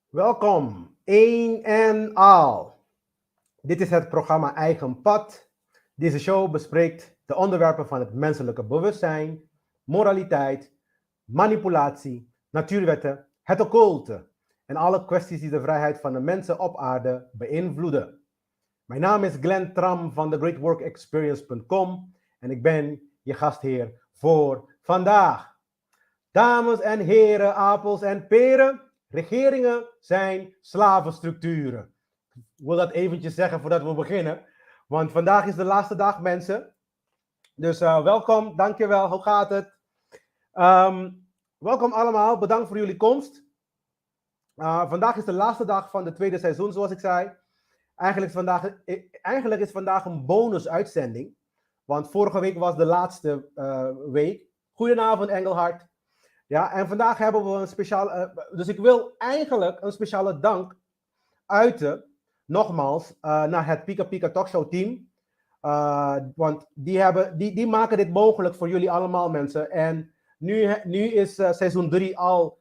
Welkom, één en al. Dit is het programma Eigen Pad. Deze show bespreekt de onderwerpen van het menselijke bewustzijn, moraliteit, manipulatie, natuurwetten, het occulte en alle kwesties die de vrijheid van de mensen op aarde beïnvloeden. Mijn naam is Glenn Tram van thegreatworkexperience.com en ik ben je gastheer voor vandaag. Dames en heren, appels en peren. Regeringen zijn slavenstructuren. Ik wil dat eventjes zeggen voordat we beginnen. Want vandaag is de laatste dag, mensen. Dus welkom, dankjewel. Hoe gaat het? Welkom allemaal, bedankt voor jullie komst. Vandaag is de laatste dag van het tweede seizoen, zoals ik zei. Eigenlijk is vandaag een bonusuitzending. Want vorige week was de laatste week. Goedenavond, Engelhard. Ja, en vandaag hebben we een speciaal. Dus ik wil eigenlijk een speciale dank uiten, nogmaals, naar het Pika Pika Talkshow team. Want die maken dit mogelijk voor jullie allemaal, mensen. En nu is seizoen 3 al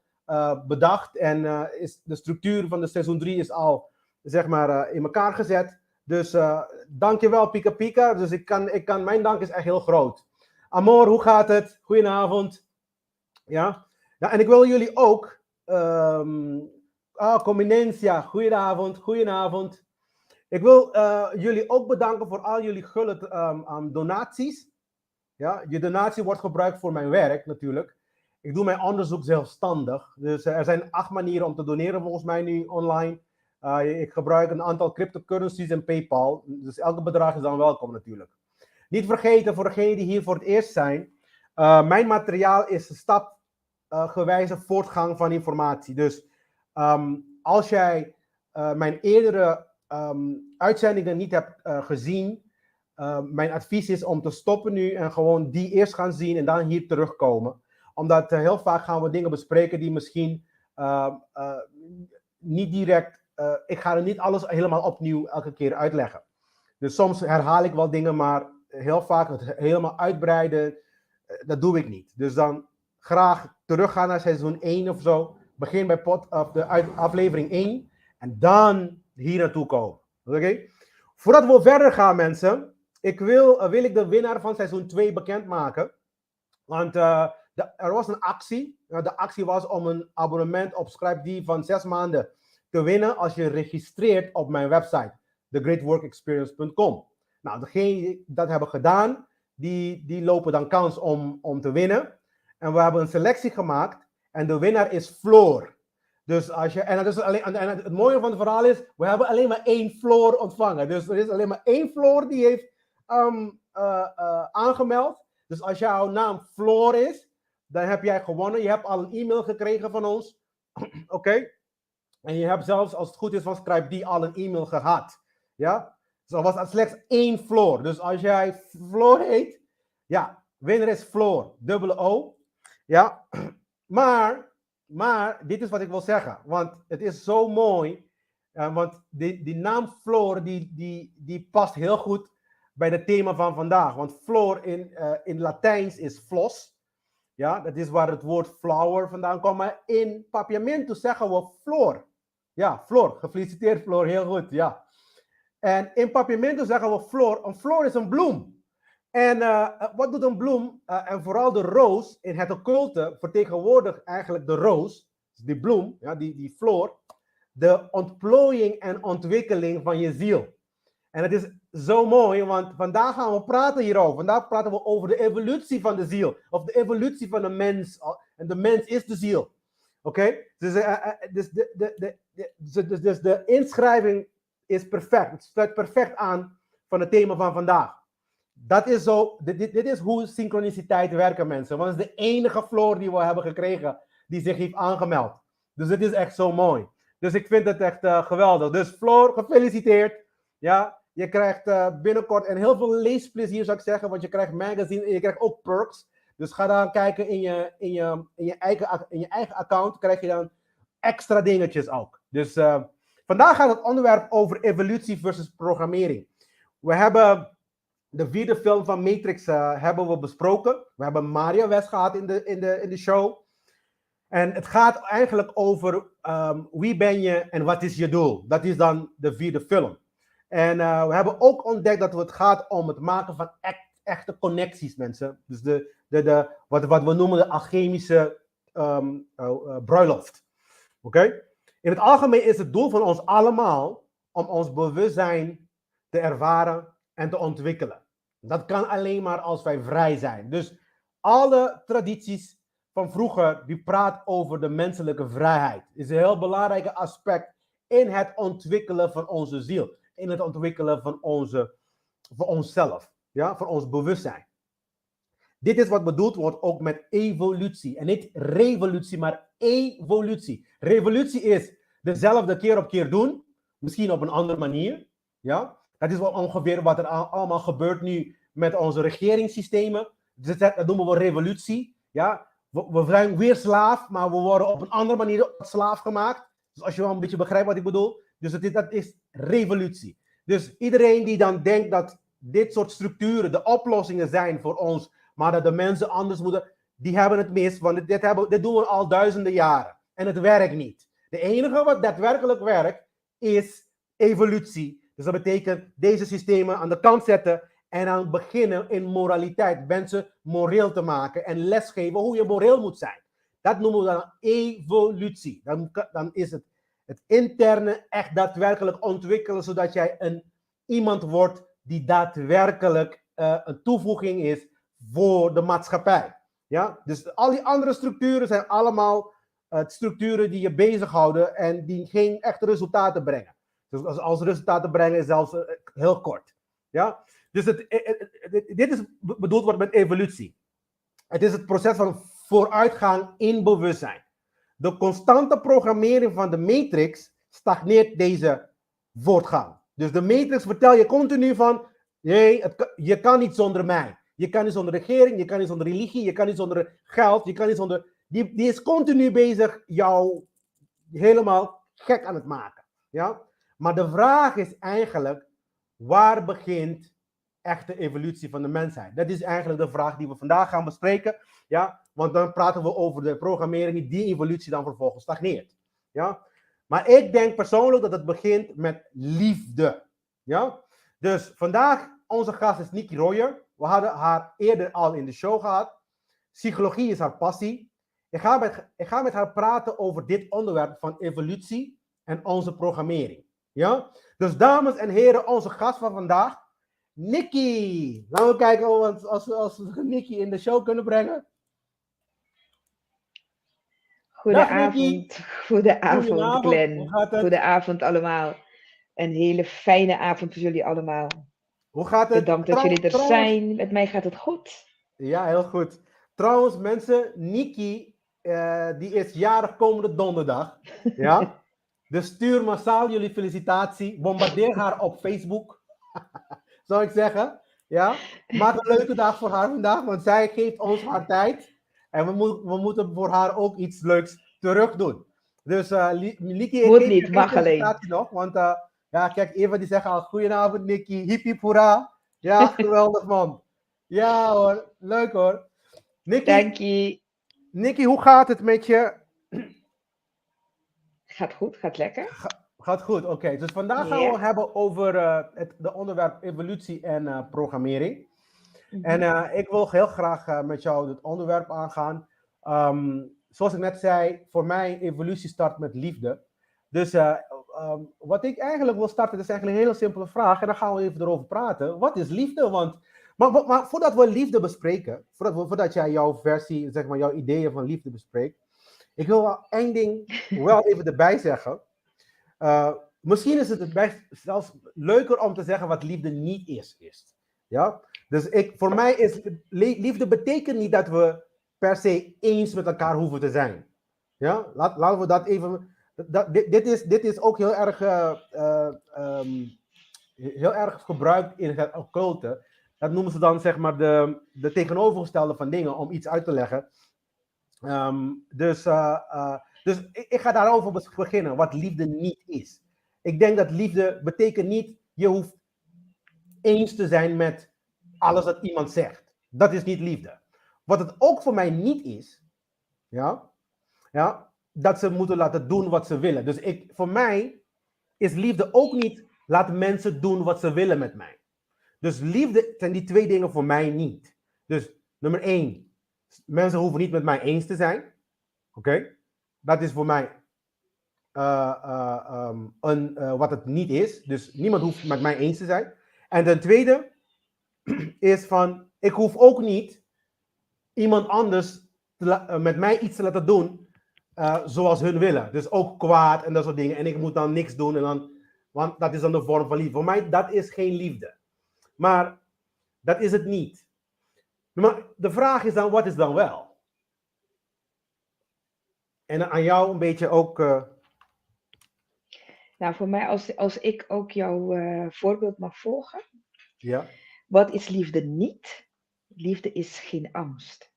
bedacht. En is de structuur van de seizoen 3 is al, zeg maar, in elkaar gezet. Dus dankjewel, Pika Pika. Dus mijn dank is echt heel groot. Amor, hoe gaat het? Goedenavond. Ja, en ik wil jullie ook, Comenencia, goedenavond. Ik wil jullie ook bedanken voor al jullie gulle donaties. Ja, je donatie wordt gebruikt voor mijn werk natuurlijk. Ik doe mijn onderzoek zelfstandig. Dus er zijn 8 manieren om te doneren volgens mij nu online. Ik gebruik een aantal cryptocurrencies en PayPal. Dus elke bedrag is dan welkom natuurlijk. Niet vergeten, voor degenen die hier voor het eerst zijn. Mijn materiaal is stapgewijze voortgang van informatie. Dus als jij mijn eerdere uitzendingen niet hebt gezien, mijn advies is om te stoppen nu en gewoon die eerst gaan zien en dan hier terugkomen. Omdat heel vaak gaan we dingen bespreken die misschien niet direct, ik ga er niet alles helemaal opnieuw elke keer uitleggen. Dus soms herhaal ik wel dingen, maar heel vaak het helemaal uitbreiden, dat doe ik niet. Dus dan graag teruggaan naar seizoen 1 of zo. Begin bij aflevering 1 en dan hier naartoe komen. Oké? Voordat we verder gaan, mensen, wil ik de winnaar van seizoen 2 bekendmaken. Want er was een actie. De actie was om een abonnement op ScribeD van 6 maanden te winnen als je registreert op mijn website, thegreatworkexperience.com. Nou, degenen die dat hebben gedaan, die lopen dan kans om te winnen. En we hebben een selectie gemaakt en de winnaar is Floor. Dus het mooie van het verhaal is, we hebben alleen maar 1 Floor ontvangen. Dus er is alleen maar 1 Floor die heeft aangemeld. Dus als jouw naam Floor is, dan heb jij gewonnen. Je hebt al een e-mail gekregen van ons. Oké? En je hebt zelfs, als het goed is, van ScribeD al een e-mail gehad. Ja? Dus er was slechts 1 Floor. Dus als jij Floor heet, ja, winnaar is Floor, dubbele O. Ja, maar dit is wat ik wil zeggen. Want het is zo mooi. Want die naam Floor, die past heel goed bij het thema van vandaag. Want Floor in Latijns is flos. Ja, dat is waar het woord flower vandaan komt. Maar in Papiamento zeggen we Floor. Ja, Floor. Gefeliciteerd Floor, heel goed. Ja. En in Papiamento zeggen we Floor. Een floor is een bloem. En wat doet een bloem? En vooral de roos in het occulte vertegenwoordigt eigenlijk de roos, die bloem, ja, die floor, de ontplooiing en ontwikkeling van je ziel. En het is zo mooi, want vandaag gaan we praten hierover. Vandaag praten we over de evolutie van de ziel, of de evolutie van de mens. En de mens is de ziel. Oké? Dus de inschrijving is perfect. Het sluit perfect aan van het thema van vandaag. Dat is zo, dit is hoe synchroniciteit werken, mensen. Want het is de enige Floor die we hebben gekregen die zich heeft aangemeld. Dus het is echt zo mooi. Dus ik vind het echt geweldig. Dus Floor, gefeliciteerd. Ja, je krijgt binnenkort en heel veel leesplezier, zou ik zeggen. Want je krijgt magazine en je krijgt ook perks. Dus ga dan kijken in je eigen account. Krijg je dan extra dingetjes ook. Dus vandaag gaat het onderwerp over evolutie versus programmering. We hebben de 4e film van Matrix hebben we besproken. We hebben Maria West gehad in de show. En het gaat eigenlijk over wie ben je en wat is je doel. Dat is dan de 4e film. En we hebben ook ontdekt dat het gaat om het maken van echte connecties, mensen. Dus wat we noemen de alchemische bruiloft. Oké? In het algemeen is het doel van ons allemaal om ons bewustzijn te ervaren en te ontwikkelen. Dat kan alleen maar als wij vrij zijn. Dus alle tradities van vroeger, die praat over de menselijke vrijheid. Het is een heel belangrijk aspect in het ontwikkelen van onze ziel. In het ontwikkelen van onszelf. Ja, van ons bewustzijn. Dit is wat bedoeld wordt ook met evolutie. En niet revolutie, maar evolutie. Revolutie is dezelfde keer op keer doen. Misschien op een andere manier. Ja? Dat is wel ongeveer wat er allemaal gebeurt nu met onze regeringssystemen. Dus dat noemen we revolutie. Ja? We zijn weer slaaf, maar we worden op een andere manier slaaf gemaakt. Dus als je wel een beetje begrijpt wat ik bedoel. Dus dat is revolutie. Dus iedereen die dan denkt dat dit soort structuren de oplossingen zijn voor ons, maar dat de mensen anders moeten, die hebben het mis, want dit doen we al duizenden jaren. En het werkt niet. De enige wat daadwerkelijk werkt, is evolutie. Dus dat betekent deze systemen aan de kant zetten en dan beginnen in moraliteit. Mensen moreel te maken en lesgeven hoe je moreel moet zijn. Dat noemen we dan evolutie. Dan is het interne echt daadwerkelijk ontwikkelen, zodat jij iemand wordt die daadwerkelijk een toevoeging is voor de maatschappij. Ja? Dus al die andere structuren zijn allemaal structuren die je bezighouden en die geen echte resultaten brengen. Dus als resultaten brengen is zelfs heel kort. Ja? Dus dit is bedoeld wordt met evolutie. Het is het proces van vooruitgang in bewustzijn. De constante programmering van de matrix stagneert deze voortgang. Dus de matrix vertelt je continu van, nee, je kan niet zonder mij. Je kan niet zonder regering, je kan niet zonder religie, je kan niet zonder geld, je kan niet zonder... Die is continu bezig jou helemaal gek aan het maken. Ja? Maar de vraag is eigenlijk, waar begint echte evolutie van de mensheid? Dat is eigenlijk de vraag die we vandaag gaan bespreken. Ja? Want dan praten we over de programmering die evolutie dan vervolgens stagneert. Ja? Maar ik denk persoonlijk dat het begint met liefde. Ja? Dus vandaag, onze gast is Nikki Royer. We hadden haar eerder al in de show gehad. Psychologie is haar passie. Ik ga met haar praten over dit onderwerp van evolutie en onze programmering. Ja? Dus dames en heren, onze gast van vandaag, Nikki. Laten we kijken als we Nikki in de show kunnen brengen. Goedenavond, goedenavond Glenn. Goedenavond allemaal. Een hele fijne avond voor jullie allemaal. Hoe gaat het? Bedankt dat jullie er zijn. Met mij gaat het goed. Ja, heel goed. Trouwens, mensen, Nikki, die is jarig komende donderdag. Ja? Dus stuur massaal jullie felicitatie. Bombardeer haar op Facebook. Zou ik zeggen. Ja? Maak een leuke dag voor haar vandaag, want zij geeft ons haar tijd. En we moeten voor haar ook iets leuks terug doen. Dus Nikki, moet niet, mag alleen. Nog, want ja, kijk, Eva die zegt al, goedenavond Nikki, hip hip hoera. Ja, geweldig man. Ja hoor, leuk hoor. Nikki, dank je. Nikki, hoe gaat het met je? Gaat goed, gaat lekker. Gaat goed, oké. Dus vandaag gaan we het hebben over de onderwerp evolutie en programmering. En ik wil heel graag met jou het onderwerp aangaan. Zoals ik net zei, voor mij evolutie start met liefde. Dus wat ik eigenlijk wil starten, is eigenlijk een hele simpele vraag. En dan gaan we even erover praten. Wat is liefde? Maar voordat we liefde bespreken, voordat jij jouw versie, zeg maar jouw ideeën van liefde bespreekt, ik wil wel één ding wel even erbij zeggen. Misschien is het best zelfs leuker om te zeggen wat liefde niet is. Ja? Dus voor mij is liefde betekent niet dat we per se eens met elkaar hoeven te zijn. Ja? Laten we dat even... Dit is ook heel erg gebruikt in het occulte. Dat noemen ze dan zeg maar de tegenovergestelde van dingen om iets uit te leggen. Dus ik ga daarover beginnen, wat liefde niet is. Ik denk dat liefde betekent niet, je hoeft eens te zijn met alles wat iemand zegt. Dat is niet liefde. Wat het ook voor mij niet is, ja, Ja, dat ze moeten laten doen wat ze willen. Dus voor mij is liefde ook niet laat mensen doen wat ze willen met mij. Dus liefde zijn die twee dingen voor mij niet. Dus nummer 1, mensen hoeven niet met mij eens te zijn. Oké? Dat is voor mij wat het niet is. Dus niemand hoeft met mij eens te zijn. En ten tweede is van, ik hoef ook niet iemand anders met mij iets te laten doen zoals hun willen. Dus ook kwaad en dat soort dingen. En ik moet dan niks doen. Want dat is dan de vorm van liefde. Voor mij, dat is geen liefde. Maar dat is het niet. Maar de vraag is dan, wat is dan wel? En aan jou een beetje ook... Nou, voor mij, als ik ook jouw voorbeeld mag volgen. Ja. Wat is liefde niet? Liefde is geen angst.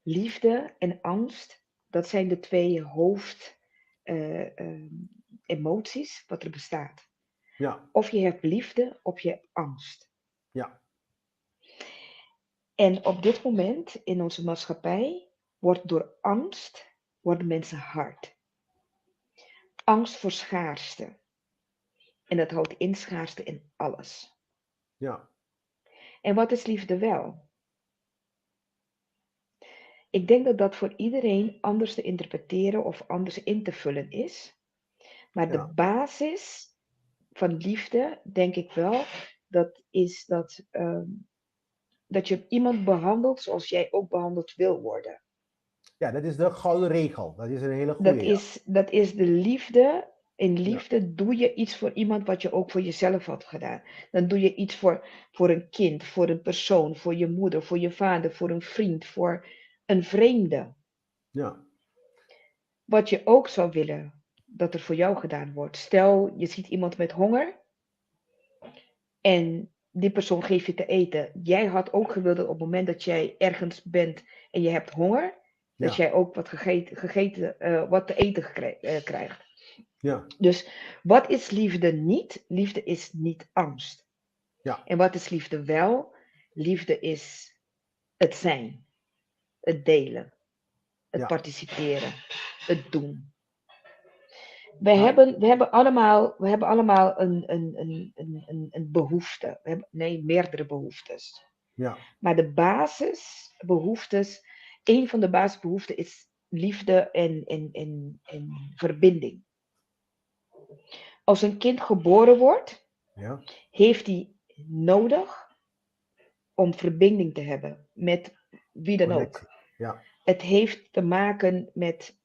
Liefde en angst, dat zijn de twee hoofdemoties wat er bestaat. Ja. Of je hebt liefde, of je hebt angst. Ja. En op dit moment in onze maatschappij worden mensen hard. Angst voor schaarste. En dat houdt in schaarste in alles. Ja. En wat is liefde wel? Ik denk dat dat voor iedereen anders te interpreteren of anders in te vullen is. Maar de basis van liefde, denk ik wel, dat is dat je iemand behandelt zoals jij ook behandeld wil worden. Ja, dat is de gouden regel. Dat is een hele goede. Dat is de liefde. In liefde doe je iets voor iemand wat je ook voor jezelf had gedaan. Dan doe je iets voor een kind, voor een persoon, voor je moeder, voor je vader, voor een vriend, voor een vreemde. Ja. Wat je ook zou willen dat er voor jou gedaan wordt. Stel, je ziet iemand met honger en die persoon geeft je te eten. Jij had ook gewild dat op het moment dat jij ergens bent en je hebt honger, dat jij ook wat wat te eten krijgt. Ja. Dus wat is liefde niet? Liefde is niet angst. Ja. En wat is liefde wel? Liefde is het zijn, het delen, het participeren, het doen. We hebben allemaal een behoefte. Meerdere behoeftes. Ja. Maar de basisbehoeftes, een van de basisbehoeften is liefde en verbinding. Als een kind geboren wordt, heeft hij nodig om verbinding te hebben met wie dan ook. Ja. Het heeft te maken met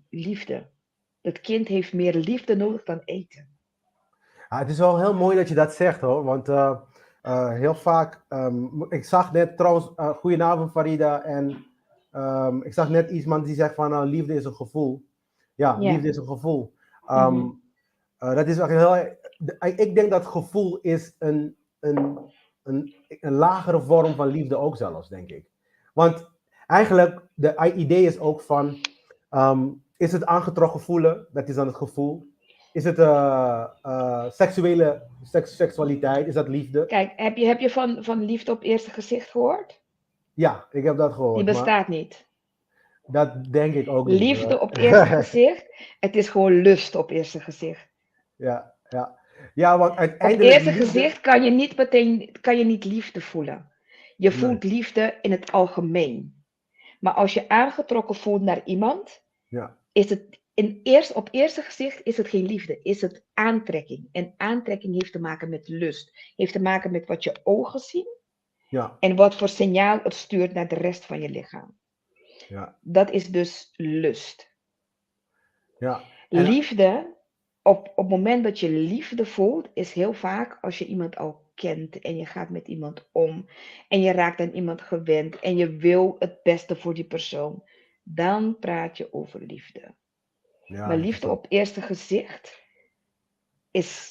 liefde. Het kind heeft meer liefde nodig dan eten. Het is wel heel mooi dat je dat zegt hoor, want heel vaak, ik zag net trouwens, goedenavond Farida, en ik zag net iemand die zegt van liefde is een gevoel. Ja, liefde is een gevoel. Dat is echt heel, ik denk dat gevoel is een lagere vorm van liefde ook zelfs, denk ik. Want eigenlijk, de idee is ook van, is het aangetrokken voelen, dat is dan het gevoel. Is het seksualiteit, is dat liefde? Kijk, heb je van liefde op eerste gezicht gehoord? Ja, ik heb dat gehoord. Die bestaat niet. Dat denk ik ook niet. Liefde op eerste gezicht, het is gewoon lust op eerste gezicht. Ja, ja. Ja, want uiteindelijk... Op eerste gezicht kan je niet liefde voelen. Je voelt liefde in het algemeen. Maar als je aangetrokken voelt naar iemand, is het op eerste gezicht is het geen liefde, is het aantrekking. En aantrekking heeft te maken met lust. Heeft te maken met wat je ogen zien en wat voor signaal het stuurt naar de rest van je lichaam. Ja. Dat is dus lust. Ja. Liefde, op het moment dat je liefde voelt, is heel vaak als je iemand al kent en je gaat met iemand om en je raakt aan iemand gewend en je wil het beste voor die persoon, dan praat je over liefde. Ja, maar liefde op eerste gezicht is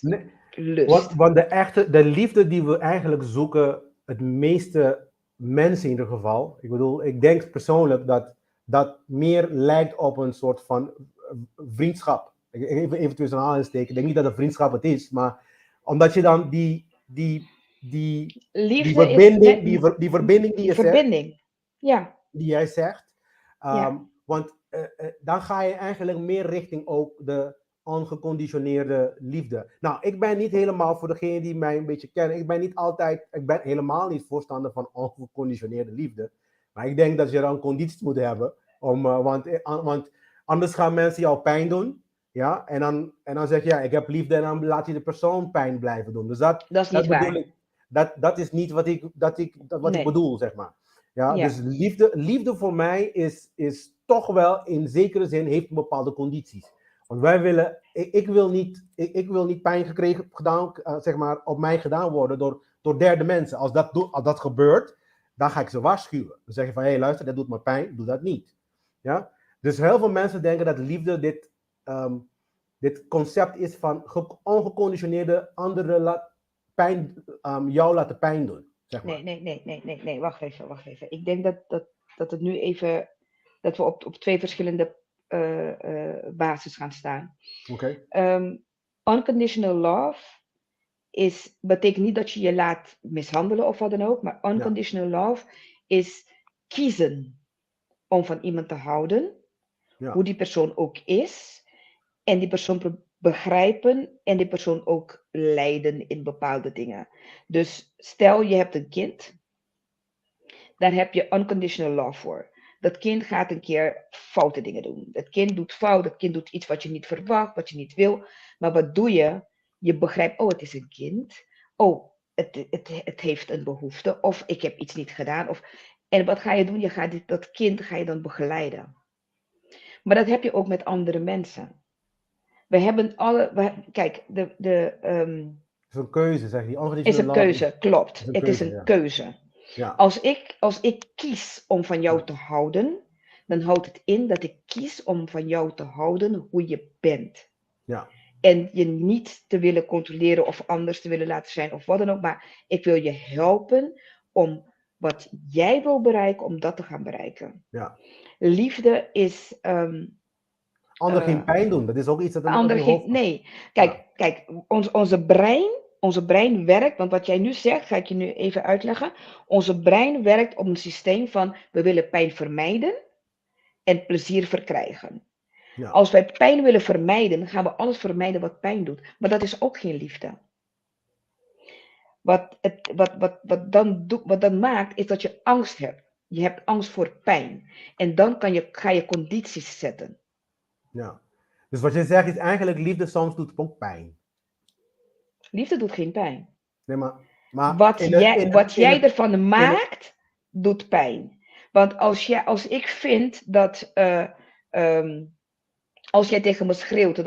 lust. Want de liefde die we eigenlijk zoeken, het meeste mensen in ieder geval, ik bedoel, ik denk persoonlijk dat meer lijkt op een soort van vriendschap. Even tussen aanhalingstekens. Ik denk niet dat een vriendschap het is, maar omdat je dan die verbinding die je zegt, ja. die jij zegt, want dan ga je eigenlijk meer richting ook de ongeconditioneerde liefde. Nou, ik ben niet helemaal, voor degenen die mij een beetje kennen, ik ben helemaal niet voorstander van ongeconditioneerde liefde. Maar ik denk dat je dan condities moet hebben, want anders gaan mensen jou pijn doen. Ja, en dan zeg je, ja, ik heb liefde en dan laat je de persoon pijn blijven doen. Dus Dat is niet bedoel waar. ik, dat is niet wat ik Nee. bedoel, zeg maar. Ja, Ja. dus liefde voor mij is toch wel in zekere zin heeft bepaalde condities. Want wij willen, ik wil niet pijn gedaan, zeg maar, op mij gedaan worden door derde mensen. Als dat gebeurt, dan ga ik ze waarschuwen. Dan zeg je van, hé, luister, dat doet me pijn, doe dat niet. Ja? Dus heel veel mensen denken dat liefde dit concept is van ongeconditioneerde anderen jou laten pijn doen. Zeg maar. Nee, wacht even. Ik denk dat het nu even, dat we op twee verschillende basis gaan staan. Okay. Unconditional love betekent niet dat je je laat mishandelen of wat dan ook, maar unconditional love is kiezen om van iemand te houden, hoe die persoon ook is, en die persoon begrijpen en die persoon ook leiden in bepaalde dingen. Dus stel je hebt een kind, daar heb je unconditional love voor. Dat kind gaat een keer foute dingen doen. Dat kind doet fout, dat kind doet iets wat je niet verwacht, wat je niet wil. Maar wat doe je? Je begrijpt, oh, het is een kind. Oh, het heeft een behoefte. Of ik heb iets niet gedaan. En wat ga je doen? Dat kind ga je dan begeleiden. Maar dat heb je ook met andere mensen. We hebben kijk, het is een keuze, zeg je. Is een keuze, klopt. Het is een keuze. Ja. Als ik kies om van jou te houden, dan houdt het in dat ik kies om van jou te houden hoe je bent. Ja. En je niet te willen controleren of anders te willen laten zijn of wat dan ook. Maar ik wil je helpen om wat jij wil bereiken, om dat te gaan bereiken. Ja. Liefde is... Ander geen pijn doen, dat is ook iets dat ander geen, nee, kijk, onze brein werkt, want wat jij nu zegt, ga ik je nu even uitleggen. Onze brein werkt op een systeem van, we willen pijn vermijden en plezier verkrijgen. Ja. Als wij pijn willen vermijden, gaan we alles vermijden wat pijn doet. Maar dat is ook geen liefde. Wat dan maakt, is dat je angst hebt. Je hebt angst voor pijn. En dan ga je condities zetten. Ja. Dus wat je zegt is eigenlijk, liefde soms doet ook pijn. Liefde doet geen pijn. Nee, maar wat jij ervan maakt, doet pijn. Want als ik vind dat, als jij tegen me schreeuwt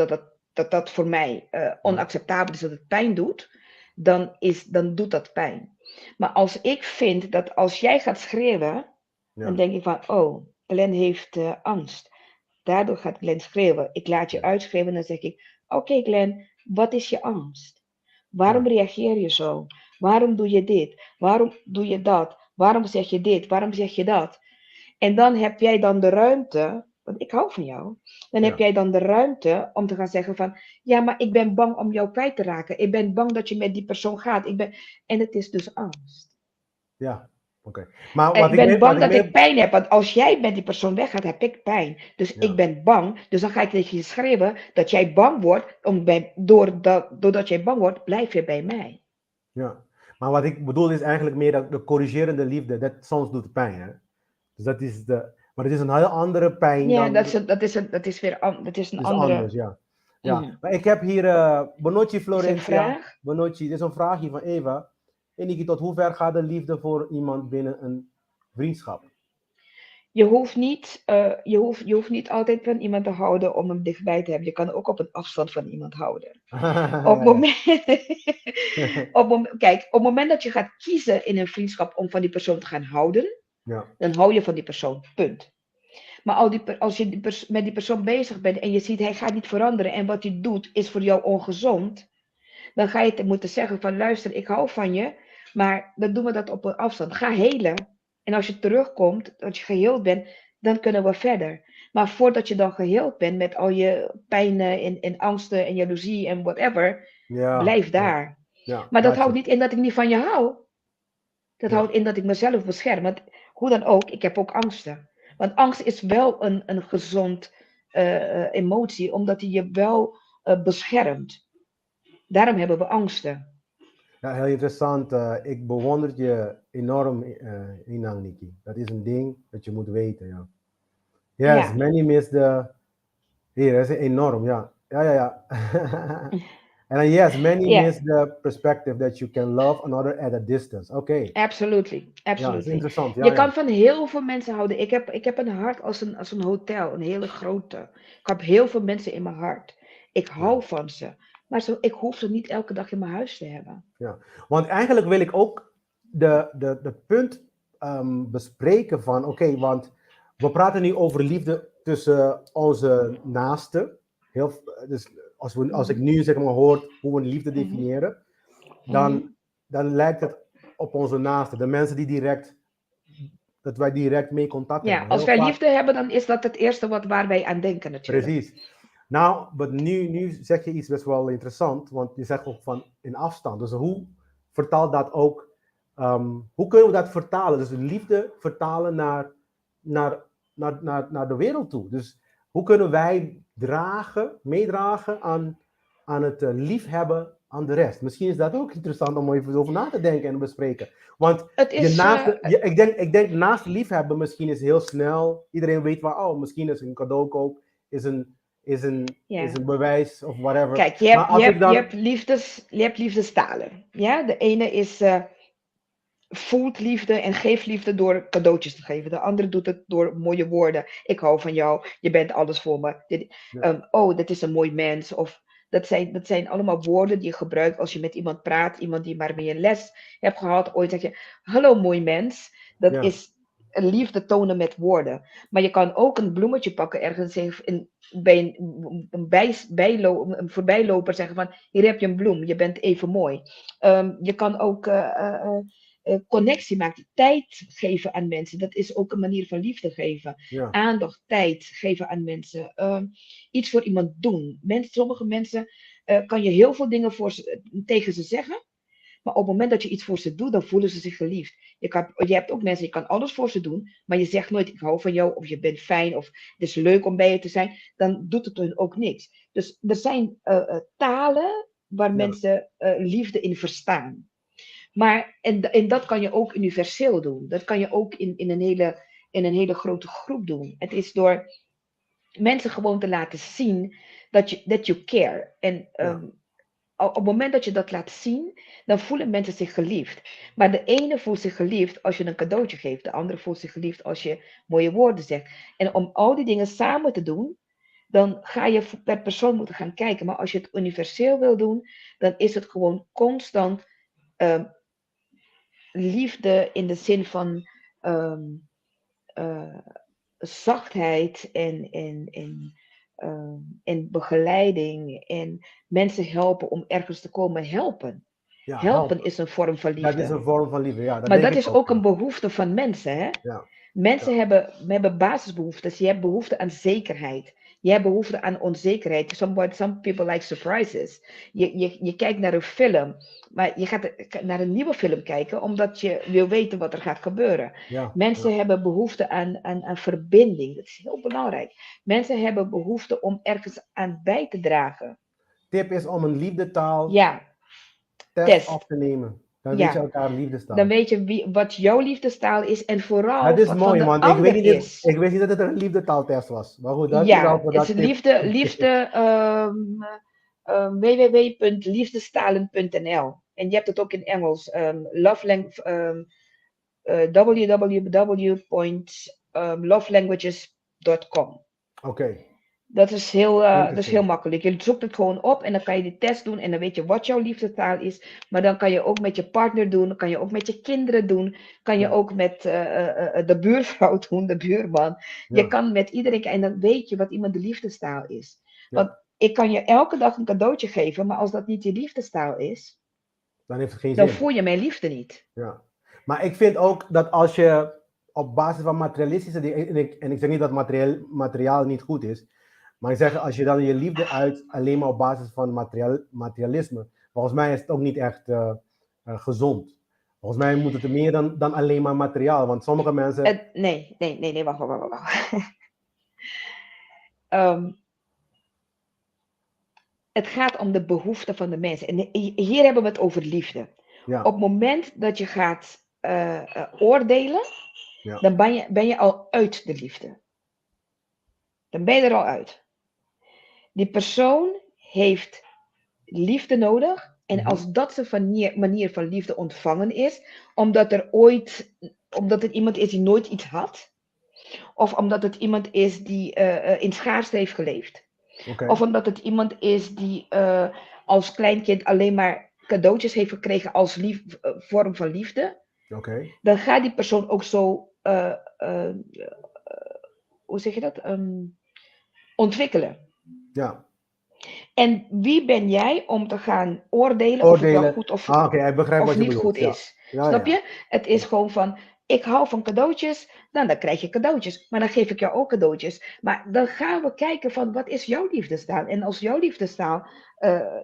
dat voor mij onacceptabel is, dat het pijn doet, dan doet dat pijn. Maar als ik vind dat als jij gaat schreeuwen, dan denk ik van, oh, Glenn heeft angst. Daardoor gaat Glenn schreeuwen. Ik laat je uitschreeuwen en dan zeg ik, oké, Glenn, wat is je angst? Waarom reageer je zo? Waarom doe je dit? Waarom doe je dat? Waarom zeg je dit? Waarom zeg je dat? En dan heb jij dan de ruimte, want ik hou van jou, dan heb jij dan de ruimte om te gaan zeggen van, ja, maar ik ben bang om jou kwijt te raken. Ik ben bang dat je met die persoon gaat. En het is dus angst. Ja. Okay. Maar ik ben bang dat ik pijn heb, want als jij met die persoon weggaat, heb ik pijn. Dus ik ben bang, dus dan ga ik tegen je schreeuwen dat jij bang wordt, doordat jij bang wordt, blijf je bij mij. Ja, maar wat ik bedoel is eigenlijk meer dat de corrigerende liefde, dat soms doet pijn, hè? Dus maar het is een heel andere pijn dan... dat is een andere... Anders, ja. Maar ik heb hier Bonocci Florencia. Bonocci, dit is een vraagje van Eva. Eniki, tot hoe ver gaat de liefde voor iemand binnen een vriendschap? Je hoeft niet altijd van iemand te houden om hem dichtbij te hebben. Je kan ook op een afstand van iemand houden. Kijk, op het moment dat je gaat kiezen in een vriendschap om van die persoon te gaan houden, dan hou je van die persoon, punt. Maar als je met die persoon bezig bent en je ziet hij gaat niet veranderen en wat hij doet is voor jou ongezond, dan ga je moeten zeggen van luister, ik hou van je, maar dan doen we dat op een afstand. Ga helen. En als je terugkomt, dat je geheeld bent, dan kunnen we verder. Maar voordat je dan geheeld bent met al je pijnen en angsten en jaloezie en whatever, blijf daar. Maar dat houdt niet in dat ik niet van je hou. Dat houdt in dat ik mezelf bescherm. Want hoe dan ook, ik heb ook angsten. Want angst is wel een gezond emotie, omdat hij je wel beschermt. Daarom hebben we angsten. Ja, heel interessant. Ik bewonder je enorm, Inang Nikki. Dat is een ding dat je moet weten, ja. Yes, Ja. many miss the... Hier, dat is enorm, ja. Ja. And then yes, many Ja. miss the perspective that you can love another at a distance. Oké. Absolutely, Ja, dat is absolutely. interessant. Je kan Ja. van heel veel mensen houden. Ik heb een hart als een hotel, een hele grote. Ik heb heel veel mensen in mijn hart. Ik hou van ze. Maar ik hoef ze niet elke dag in mijn huis te hebben. Ja, want eigenlijk wil ik ook de punt bespreken van, oké, want we praten nu over liefde tussen onze naasten. Dus als ik nu zeg maar hoor hoe we liefde definiëren, dan lijkt het op onze naasten. De mensen dat wij direct mee contact hebben. Ja, als wij liefde hebben, dan is dat het eerste waar wij aan denken natuurlijk. Precies. Nou, maar nu zeg je iets best wel interessant, want je zegt ook van in afstand. Dus hoe vertaalt dat ook, hoe kunnen we dat vertalen? Dus liefde vertalen naar de wereld toe. Dus hoe kunnen wij meedragen aan het liefhebben aan de rest? Misschien is dat ook interessant om even over na te denken en bespreken. Want ik denk naast liefhebben misschien is heel snel, iedereen weet waar, oh, misschien is een cadeau ook, is een bewijs of whatever. Kijk, je hebt liefdestalen. Ja? De ene is voelt liefde en geeft liefde door cadeautjes te geven. De andere doet het door mooie woorden. Ik hou van jou, je bent alles voor me. Oh, dat is een mooi mens. Of dat zijn allemaal woorden die je gebruikt als je met iemand praat. Iemand die maar mee een les hebt gehad. Ooit zeg je, hallo mooi mens. Dat is een liefde tonen met woorden. Maar je kan ook een bloemetje pakken ergens bij een voorbijloper zeggen van, hier heb je een bloem, je bent even mooi. Je kan ook connectie maken, tijd geven aan mensen. Dat is ook een manier van liefde geven. Ja. Aandacht, tijd geven aan mensen. Iets voor iemand doen. Sommige mensen kan je heel veel dingen tegen ze zeggen. Maar op het moment dat je iets voor ze doet, dan voelen ze zich geliefd. Je hebt ook mensen, je kan alles voor ze doen, maar je zegt nooit, ik hou van jou, of je bent fijn, of het is leuk om bij je te zijn. Dan doet het hun ook niks. Dus er zijn talen waar mensen liefde in verstaan. Maar, en dat kan je ook universeel doen. Dat kan je ook in een hele grote groep doen. Het is door mensen gewoon te laten zien that you care. En op het moment dat je dat laat zien, dan voelen mensen zich geliefd. Maar de ene voelt zich geliefd als je een cadeautje geeft. De andere voelt zich geliefd als je mooie woorden zegt. En om al die dingen samen te doen, dan ga je per persoon moeten gaan kijken. Maar als je het universeel wil doen, dan is het gewoon constant liefde in de zin van zachtheid en begeleiding en mensen helpen om ergens te komen helpen. Ja, helpen is een vorm van liefde. Dat is een vorm van liefde, ja. Maar dat is ook een behoefte van mensen, hè? Ja. Mensen hebben basisbehoeftes. Je hebt behoefte aan zekerheid. Je hebt behoefte aan onzekerheid. Some people like surprises. Je kijkt naar een film, maar je gaat naar een nieuwe film kijken omdat je wil weten wat er gaat gebeuren. Mensen hebben behoefte aan verbinding. Dat is heel belangrijk. Mensen hebben behoefte om ergens aan bij te dragen. Tip is om een liefdetaal test af te nemen. Dan weet je elkaar liefdestaal. Dan weet je wat jouw liefdestaal is en vooral dat is wat mooi, van de want ander is. Ik wist niet dat het een liefdetaaltest was. Maar goed, dankjewel voor dat tip. Liefde www.liefdestalen.nl. En je hebt het ook in Engels. www.lovelanguages.com. Oké. Dat is heel makkelijk. Je zoekt het gewoon op en dan kan je die test doen en dan weet je wat jouw liefdestaal is. Maar dan kan je ook met je partner doen, kan je ook met je kinderen doen, kan je ook met de buurvrouw doen, de buurman. Je kan met iedereen en dan weet je wat iemand de liefdestaal is. Want ik kan je elke dag een cadeautje geven, maar als dat niet je liefdestaal is, dan heeft het geen zin. Dan voel je mijn liefde niet. Ja. Maar ik vind ook dat als je op basis van materialistische dingen, en ik zeg niet dat materiaal niet goed is, maar ik zeg, als je dan je liefde uit alleen maar op basis van materialisme, volgens mij is het ook niet echt gezond. Volgens mij moet het meer dan alleen maar materiaal. Want sommige mensen... Nee, wacht. Het gaat om de behoeften van de mensen. En hier hebben we het over liefde. Ja. Op het moment dat je gaat oordelen, dan ben je al uit de liefde. Dan ben je er al uit. Die persoon heeft liefde nodig. En als dat zijn manier van liefde ontvangen is, omdat het iemand is die nooit iets had, of omdat het iemand is die in schaarste heeft geleefd, of omdat het iemand is die als kleinkind alleen maar cadeautjes heeft gekregen als vorm van liefde, dan gaat die persoon ook zo, hoe zeg je dat, ontwikkelen. Ja. En wie ben jij om te gaan oordelen of het wel goed of niet goed is? Snap je? Het is gewoon van, ik hou van cadeautjes, dan krijg je cadeautjes. Maar dan geef ik jou ook cadeautjes. Maar dan gaan we kijken van, wat is jouw liefdestaal? En als jouw liefdestaal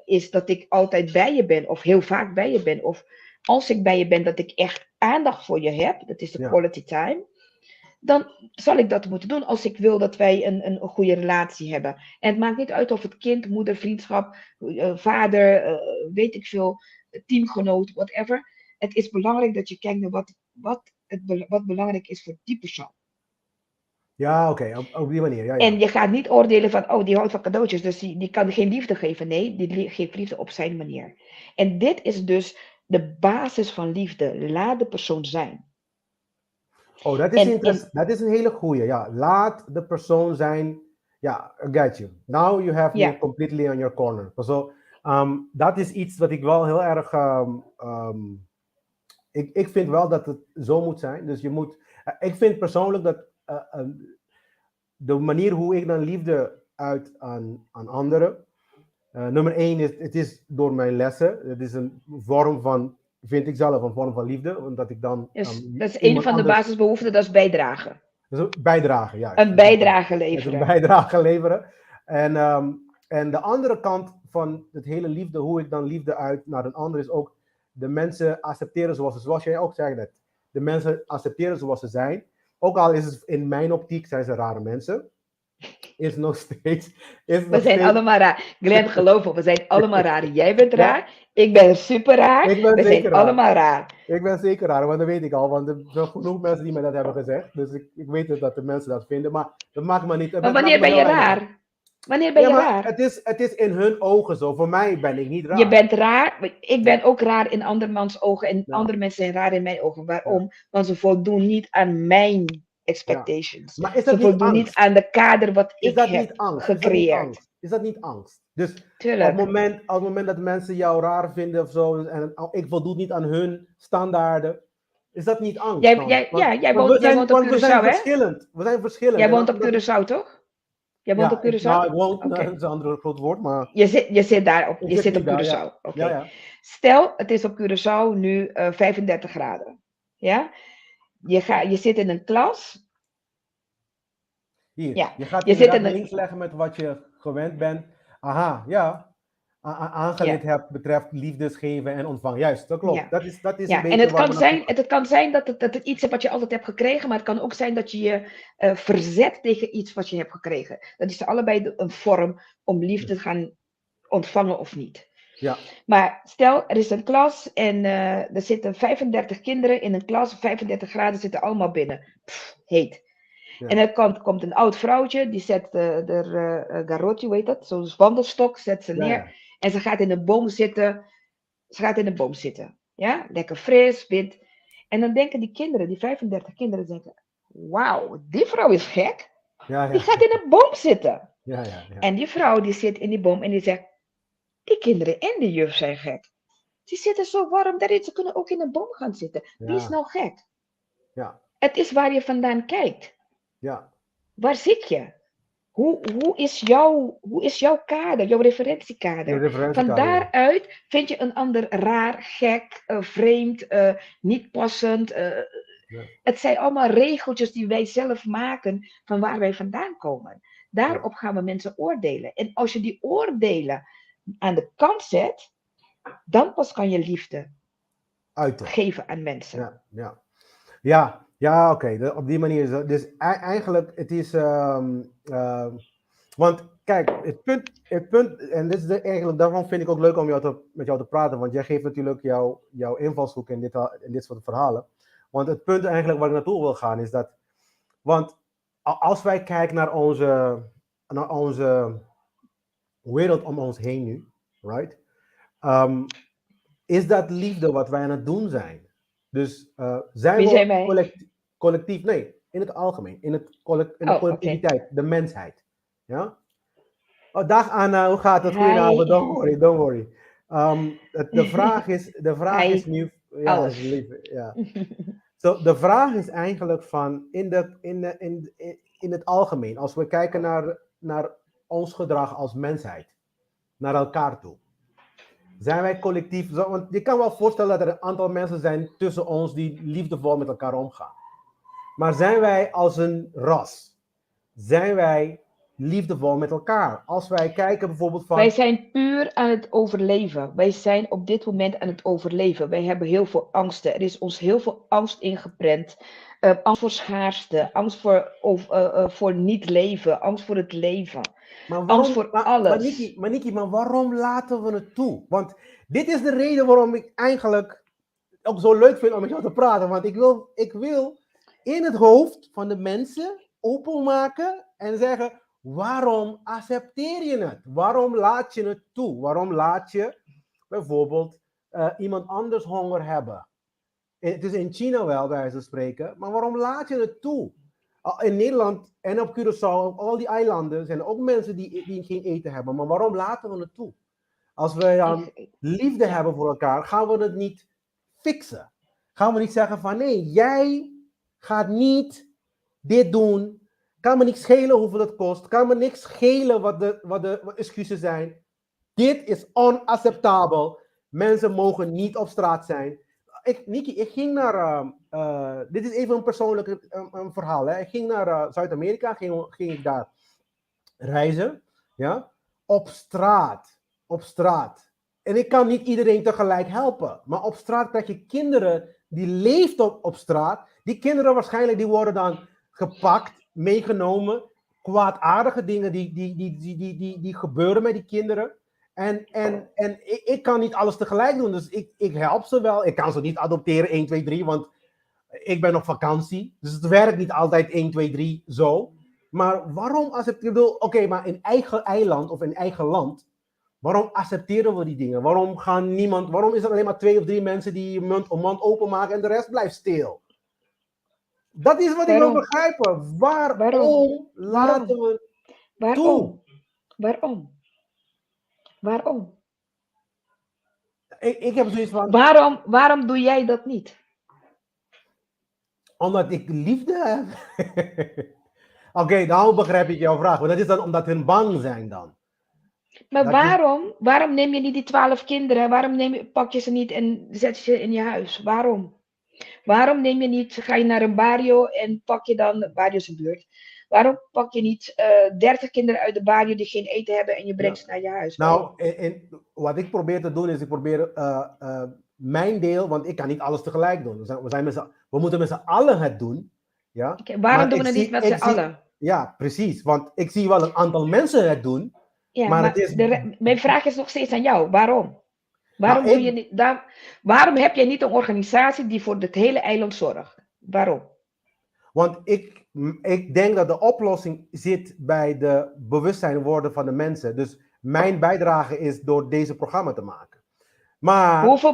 is dat ik altijd bij je ben, of heel vaak bij je ben, of als ik bij je ben, dat ik echt aandacht voor je heb, dat is de quality time, dan zal ik dat moeten doen als ik wil dat wij een goede relatie hebben. En het maakt niet uit of het kind, moeder, vriendschap, vader, weet ik veel, teamgenoot, whatever. Het is belangrijk dat je kijkt naar wat belangrijk is voor die persoon. Ja, op die manier. Ja. En je gaat niet oordelen van, die houdt van cadeautjes, dus die kan geen liefde geven. Nee, die geeft liefde op zijn manier. En dit is dus de basis van liefde. Laat de persoon zijn. Oh, dat is interessant. Dat is een hele goeie. Ja, laat de persoon zijn. Ja, I get you. Now you have me completely on your corner. So, dat is iets wat ik wel heel erg... ik vind wel dat het zo moet zijn. Dus je moet... ik vind persoonlijk dat de manier hoe ik dan liefde uit aan anderen... nummer 1 is, het is door mijn lessen. Het is een vorm van... vind ik zelf een vorm van liefde, omdat ik dan... dat is een van de basisbehoeften, dat is bijdragen. Dus bijdragen, ja. Een bijdrage leveren. Een bijdrage leveren. En de andere kant van het hele liefde, hoe ik dan liefde uit naar een ander, is ook de mensen accepteren zoals jij ook zei net. De mensen accepteren zoals ze zijn. Ook al is het in mijn optiek, zijn ze rare mensen. Is nog steeds... We zijn allemaal raar. Glenn, geloof me, we zijn allemaal raar. Jij bent raar, ik ben super raar. We zijn allemaal raar. Ik ben zeker raar, want dat weet ik al. Want er zijn genoeg mensen die mij dat hebben gezegd. Dus ik weet dat de mensen dat vinden. Maar dat maakt me niet... Maar wanneer ben je raar? Wanneer ben je raar? Het is in hun ogen zo. Voor mij ben ik niet raar. Je bent raar. Ik ben ook raar in andermans ogen. En andere mensen zijn raar in mijn ogen. Waarom? Want ze voldoen niet aan mijn expectations. Maar is dat ze voldoen niet aan de kader wat ik heb gecreëerd. Is dat niet angst? Dus op het moment dat mensen jou raar vinden of zo, en ik voldoen niet aan hun standaarden, is dat niet angst? Jij woont op Curaçao, hè? We zijn verschillend. Jij woont op Curaçao, toch? Jij woont op Curaçao? Nou, ik woon, dat is een ander groot woord, maar... Je zit daar, je zit op Curaçao. Ja. Ja. Stel, het is op Curaçao nu 35 graden. Ja? Je zit in een klas. Hier, je gaat links leggen met wat je gewend bent. Aha, ja. Aangeleerd hebt betreft liefdes geven en ontvangen. Juist, dat klopt. Dat is een beetje en het kan zijn dat het iets is wat je altijd hebt gekregen, maar het kan ook zijn dat je je verzet tegen iets wat je hebt gekregen. Dat is allebei een vorm om liefde te gaan ontvangen of niet. Ja. Maar stel, er is een klas en er zitten 35 kinderen in een klas, 35 graden zitten allemaal binnen. Heet. Ja. En er komt een oud vrouwtje, die zet de garrote, hoe heet dat? Zo'n wandelstok, zet ze neer. Ja. En ze gaat in een boom zitten. Ja, lekker fris, wit. En dan denken die kinderen, die 35 kinderen, denken: wauw, die vrouw is gek. Ja. Die gaat in een boom zitten. Ja. En die vrouw die zit in die boom en die zegt: die kinderen en de juf zijn gek. Die zitten zo warm daarin, ze kunnen ook in een boom gaan zitten. Ja. Wie is nou gek? Ja. Het is waar je vandaan kijkt. Ja. Waar zit je? Hoe is jouw kader, jouw referentiekader? Van daaruit vind je een ander raar, gek, vreemd, niet passend. Ja. Het zijn allemaal regeltjes die wij zelf maken van waar wij vandaan komen. Daarop gaan we mensen oordelen. En als je die oordelen aan de kant zet, dan pas kan je liefde uiten. geven aan mensen. Ja, oké. Op die manier is het. Dus eigenlijk, het is... want kijk, het punt en dit is eigenlijk, daarom vind ik ook leuk om met jou te praten, want jij geeft natuurlijk jouw invalshoek in dit soort verhalen. Want het punt eigenlijk waar ik naartoe wil gaan is dat, want als wij kijken naar onze wereld om ons heen nu, right? Is dat liefde wat wij aan het doen zijn? Dus Wie zijn wij? collectief, nee, in het algemeen, in de collectiviteit, de mensheid. Ja? Oh, dag Anna, hoe gaat het? Goedenavond, don't worry. De vraag is nu, ja, lief, ja. So, de vraag is eigenlijk van, in het algemeen, als we kijken naar ons gedrag als mensheid, naar elkaar toe. Zijn wij collectief, want je kan wel voorstellen dat er een aantal mensen zijn tussen ons die liefdevol met elkaar omgaan. Maar zijn wij als een ras? Zijn wij liefdevol met elkaar? Als wij kijken bijvoorbeeld van... Wij zijn puur aan het overleven. Wij zijn op dit moment aan het overleven. Wij hebben heel veel angsten. Er is ons heel veel angst ingeprent. Angst voor schaarste, angst voor niet leven, angst voor het leven. Angst voor alles. Maar Nikki, waarom laten we het toe? Want dit is de reden waarom ik eigenlijk ook zo leuk vind om met jou te praten. Want ik wil in het hoofd van de mensen openmaken en zeggen, waarom accepteer je het? Waarom laat je het toe? Waarom laat je bijvoorbeeld iemand anders honger hebben? Het is in China wel, bij wijze van spreken, maar waarom laat je het toe? In Nederland en op Curaçao, op al die eilanden, zijn er ook mensen die geen eten hebben. Maar waarom laten we het toe? Als we dan liefde hebben voor elkaar, gaan we het niet fixen. Gaan we niet zeggen van, nee, jij gaat niet dit doen. Kan me niks schelen hoeveel het kost. Kan me niks schelen wat de excuses zijn. Dit is onacceptabel. Mensen mogen niet op straat zijn. Nikki, ik ging naar... dit is even een persoonlijk verhaal. Hè. Ik ging naar Zuid-Amerika. Ging ik daar reizen. Ja? Op straat. En ik kan niet iedereen tegelijk helpen. Maar op straat krijg je kinderen die leven op straat. Die kinderen waarschijnlijk die worden dan gepakt, meegenomen. Kwaadaardige dingen die gebeuren met die kinderen. En ik kan niet alles tegelijk doen. Dus ik help ze wel. Ik kan ze niet adopteren 1, 2, 3. Want ik ben op vakantie. Dus het werkt niet altijd 1, 2, 3 zo. Maar waarom accepteren we... Oké, maar in eigen eiland of in eigen land... Waarom accepteren we die dingen? Waarom is er alleen maar 2 of 3 mensen die mond om mond openmaken en de rest blijft stil? Dat is wat ik wil begrijpen. Waarom laten we toe? Waarom? Ik heb zoiets van... Waarom doe jij dat niet? Omdat ik liefde heb. Oké, daarom begrijp ik jouw vraag. Maar dat is dan omdat hun bang zijn dan. Maar waarom neem je niet die 12 kinderen? Waarom pak je ze niet en zet je ze in je huis? Waarom? Waarom ga je naar een barrio en pak je dan, barrio is een buurt. Waarom pak je niet 30 kinderen uit de barrio die geen eten hebben en je brengt ze naar je huis? Nou, wat ik probeer te doen is, ik probeer mijn deel, want ik kan niet alles tegelijk doen. We moeten met z'n allen het doen. Ja? Okay, waarom doen we het niet met z'n allen? Ja, precies. Want ik zie wel een aantal mensen het doen. Ja, maar mijn vraag is nog steeds aan jou. Waarom? Waarom heb jij niet een organisatie die voor het hele eiland zorgt? Waarom? Want ik denk dat de oplossing zit bij de bewustzijn worden van de mensen. Dus mijn bijdrage is door deze programma te maken. Maar hoeveel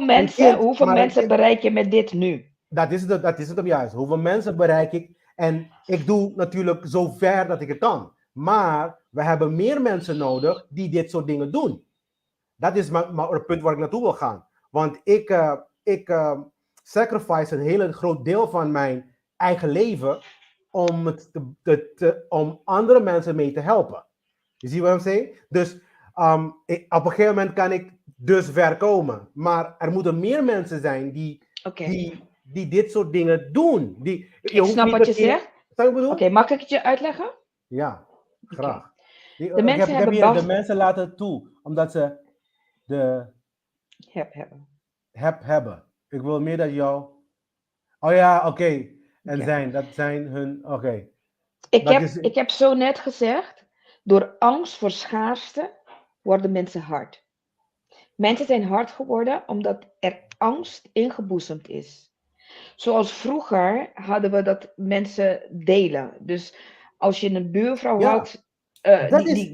mensen bereik je met dit nu? Dat is het op juist. Hoeveel mensen bereik ik? En ik doe natuurlijk zo ver dat ik het kan. Maar we hebben meer mensen nodig die dit soort dingen doen. Dat is maar het punt waar ik naartoe wil gaan. Want ik sacrifice een heel groot deel van mijn eigen leven om andere mensen mee te helpen. Je ziet wat ik zeg? Dus op een gegeven moment kan ik dus ver komen. Maar er moeten meer mensen zijn die dit soort dingen doen. Ik snap wat je zegt. Oké, mag ik het je uitleggen? Ja, graag. Okay. De mensen laten het toe, omdat ze de hebben. Ik wil meer dat jou... Oh ja, oké. En Ja. dat zijn hun... Oké. Ik heb zo net gezegd, door angst voor schaarste worden mensen hard. Mensen zijn hard geworden omdat er angst ingeboezemd is. Zoals vroeger hadden we dat mensen delen. Dus als je een buurvrouw had, dat is...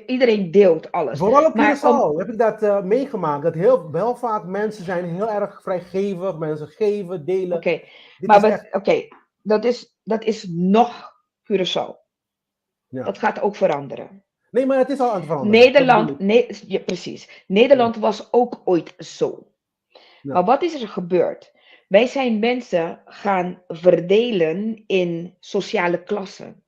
iedereen deelt alles. Vooral op Maar Curaçao heb ik dat meegemaakt. Dat wel vaak mensen zijn heel erg vrijgevig. Mensen geven, delen. Oké, dat is nog Curaçao. Ja. Dat gaat ook veranderen. Nee, maar het is al aan het veranderen. Precies. Nederland was ook ooit zo. Ja. Maar wat is er gebeurd? Wij zijn mensen gaan verdelen in sociale klassen.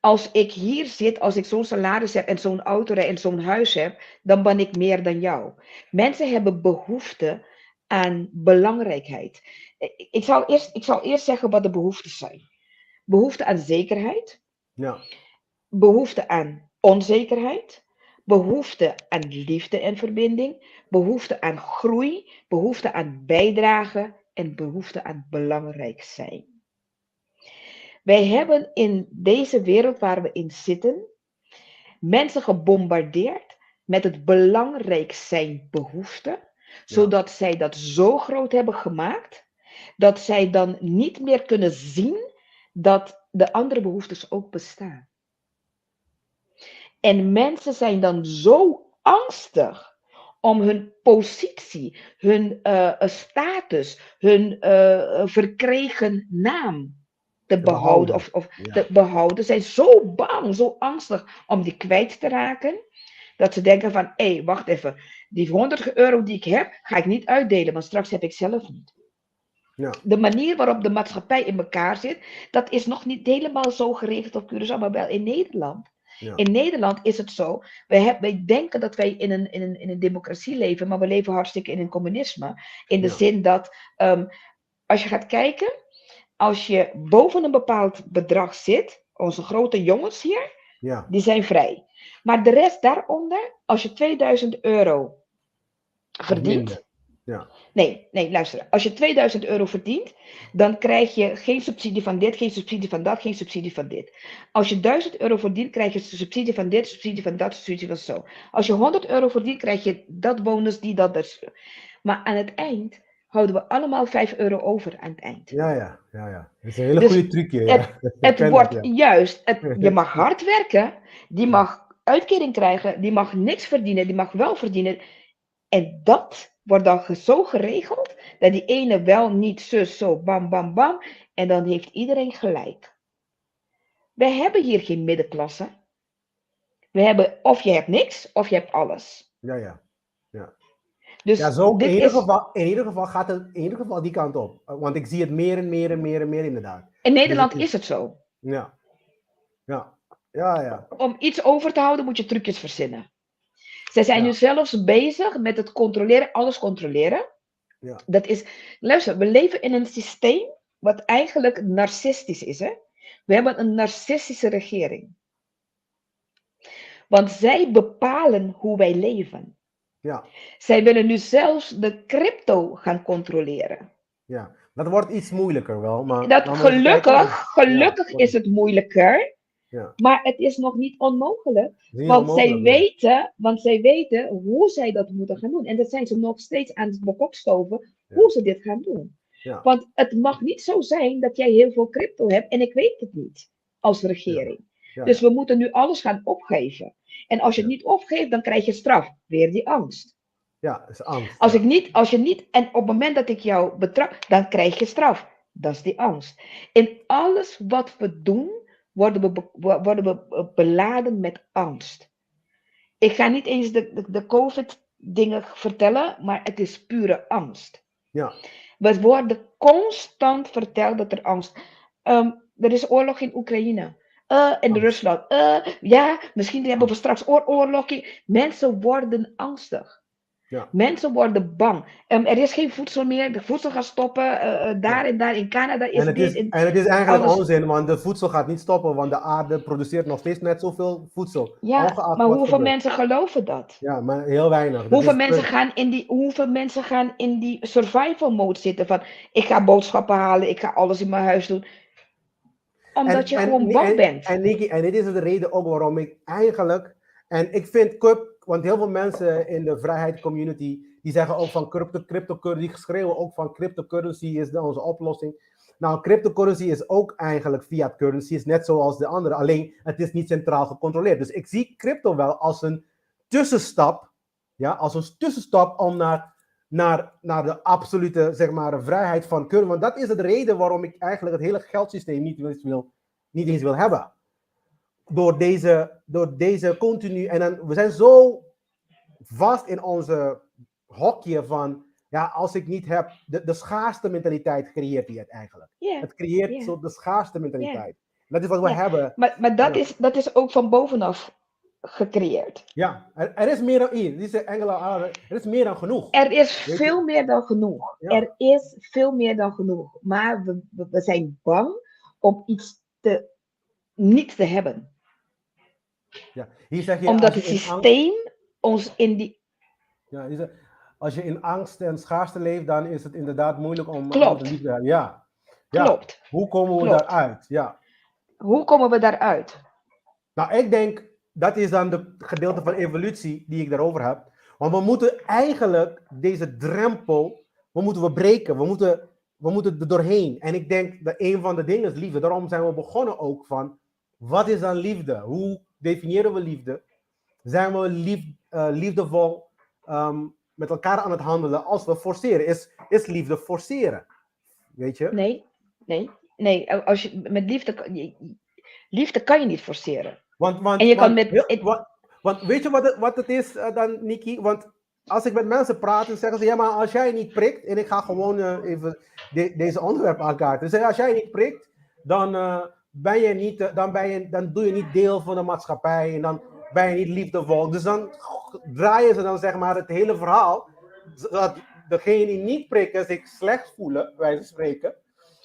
Als ik hier zit, als ik zo'n salaris heb en zo'n auto rijd en zo'n huis heb, dan ben ik meer dan jou. Mensen hebben behoefte aan belangrijkheid. Ik zal eerst zeggen wat de behoeftes zijn. Behoefte aan zekerheid. Ja. Behoefte aan onzekerheid. Behoefte aan liefde en verbinding. Behoefte aan groei. Behoefte aan bijdrage. En behoefte aan belangrijk zijn. Wij hebben in deze wereld waar we in zitten, mensen gebombardeerd met het belangrijk zijn behoefte, zodat zij dat zo groot hebben gemaakt, dat zij dan niet meer kunnen zien dat de andere behoeftes ook bestaan. En mensen zijn dan zo angstig om hun positie, hun status, hun verkregen naam te behouden. Te behouden. Zijn zo bang, zo angstig om die kwijt te raken, dat ze denken van, hé, wacht even, die 100 euro die ik heb, ga ik niet uitdelen, want straks heb ik zelf niet. Ja. De manier waarop de maatschappij in elkaar zit, dat is nog niet helemaal zo geregeld op Curaçao, maar wel in Nederland. Ja. In Nederland is het zo, wij denken dat wij in een democratie leven, maar we leven hartstikke in een communisme. In de zin dat, als je gaat kijken, als je boven een bepaald bedrag zit, onze grote jongens hier, die zijn vrij. Maar de rest daaronder, als je 2000 euro verdient... Nee, luister. Als je 2000 euro verdient, dan krijg je geen subsidie van dit, geen subsidie van dat, geen subsidie van dit. Als je 1000 euro verdient, krijg je subsidie van dit, subsidie van dat, subsidie van zo. Als je 100 euro verdient, krijg je dat bonus, die, dat. Maar aan het eind houden we allemaal 5 euro over aan het eind. Ja. Dat is een hele goede trucje. Het wordt juist, je mag hard werken, die mag uitkering krijgen, die mag niks verdienen, die mag wel verdienen. En dat wordt dan zo geregeld, dat die ene wel niet zo, bam, bam, bam. En dan heeft iedereen gelijk. We hebben hier geen middenklasse. We hebben, of je hebt niks, of je hebt alles. Ja. Dus in ieder geval gaat het in ieder geval die kant op. Want ik zie het meer en meer inderdaad. In Nederland is het zo. Ja. Om iets over te houden moet je trucjes verzinnen. Zij zijn nu zelfs bezig met het controleren, alles controleren. Ja. Dat is, luister, we leven in een systeem wat eigenlijk narcistisch is. Hè? We hebben een narcistische regering. Want zij bepalen hoe wij leven. Ja. Zij willen nu zelfs de crypto gaan controleren. Ja, dat wordt iets moeilijker wel. Maar gelukkig is het moeilijker. Ja. Maar het is nog niet onmogelijk. Want zij weten hoe zij dat moeten gaan doen. En dat zijn ze nog steeds aan het bekokstoven hoe ze dit gaan doen. Ja. Want het mag niet zo zijn dat jij heel veel crypto hebt en ik weet het niet als regering. Ja. Dus we moeten nu alles gaan opgeven. En als je het niet opgeeft, dan krijg je straf. Weer die angst. Ja, dat is angst. Als je niet, en op het moment dat ik jou betrap, dan krijg je straf. Dat is die angst. In alles wat we doen, worden we beladen met angst. Ik ga niet eens de COVID-dingen vertellen, maar het is pure angst. Ja. We worden constant verteld dat er angst is. Er is oorlog in Oekraïne. In Rusland. Misschien hebben we straks oorlog. Mensen worden angstig. Ja. Mensen worden bang. Er is geen voedsel meer. De voedsel gaat stoppen. Daar en daar in Canada is En dit. het is eigenlijk alles. onzin, want de voedsel gaat niet stoppen, want de aarde produceert nog steeds net zoveel voedsel. Ja, maar hoeveel mensen geloven dat? Ja, maar heel weinig. Hoeveel mensen gaan in die survival mode zitten van ik ga boodschappen halen, ik ga alles in mijn huis doen. Omdat je gewoon bang bent. En Nikki, en dit is de reden ook waarom ik eigenlijk, en ik vind want heel veel mensen in de vrijheid community, die zeggen ook van cryptocurrency, die schreeuwen ook van cryptocurrency is onze oplossing. Nou, cryptocurrency is ook eigenlijk fiat currency, is net zoals de andere, alleen het is niet centraal gecontroleerd. Dus ik zie crypto wel als een tussenstap, ja, als een tussenstap om naar de absolute, zeg maar, vrijheid van currency. Want dat is de reden waarom ik eigenlijk het hele geldsysteem niet eens wil hebben. Door deze continu, en dan, we zijn zo vast in onze hokje van, ja, als ik niet heb, de schaarste mentaliteit creëert hij het eigenlijk. Yeah. Het creëert zo de schaarste mentaliteit. Dat is wat we hebben. Maar dat is ook van bovenaf gecreëerd. Ja, er is meer dan er is meer dan genoeg. Er is veel meer dan genoeg. Ja. Er is veel meer dan genoeg. Maar we zijn bang om iets niet te hebben. Ja. Hier zeg je, omdat het systeem ons in die... Ja, als je in angst en schaarste leeft, dan is het inderdaad moeilijk om... Klopt. Ja. Klopt. Hoe komen we daaruit? Ja. Hoe komen we daaruit? Nou, ik denk, dat is dan de gedeelte van evolutie die ik daarover heb. Want we moeten eigenlijk deze drempel, we breken. We moeten er doorheen. En ik denk dat een van de dingen is liefde. Daarom zijn we begonnen ook van, wat is dan liefde? Hoe definiëren we liefde? Zijn we liefdevol met elkaar aan het handelen als we forceren? Is liefde forceren? Weet je? Nee. Als je, met liefde kan je niet forceren. Want weet je wat het is dan, Nikki? Want als ik met mensen praat, dan zeggen ze, ja, maar als jij niet prikt, en ik ga gewoon even deze onderwerp aankaarten. Ze zeggen, als jij niet prikt, dan doe je niet deel van de maatschappij en dan ben je niet liefdevol. Dus dan draaien ze dan, zeg maar, het hele verhaal, zodat degene die niet prikken zich slecht voelen, wij spreken.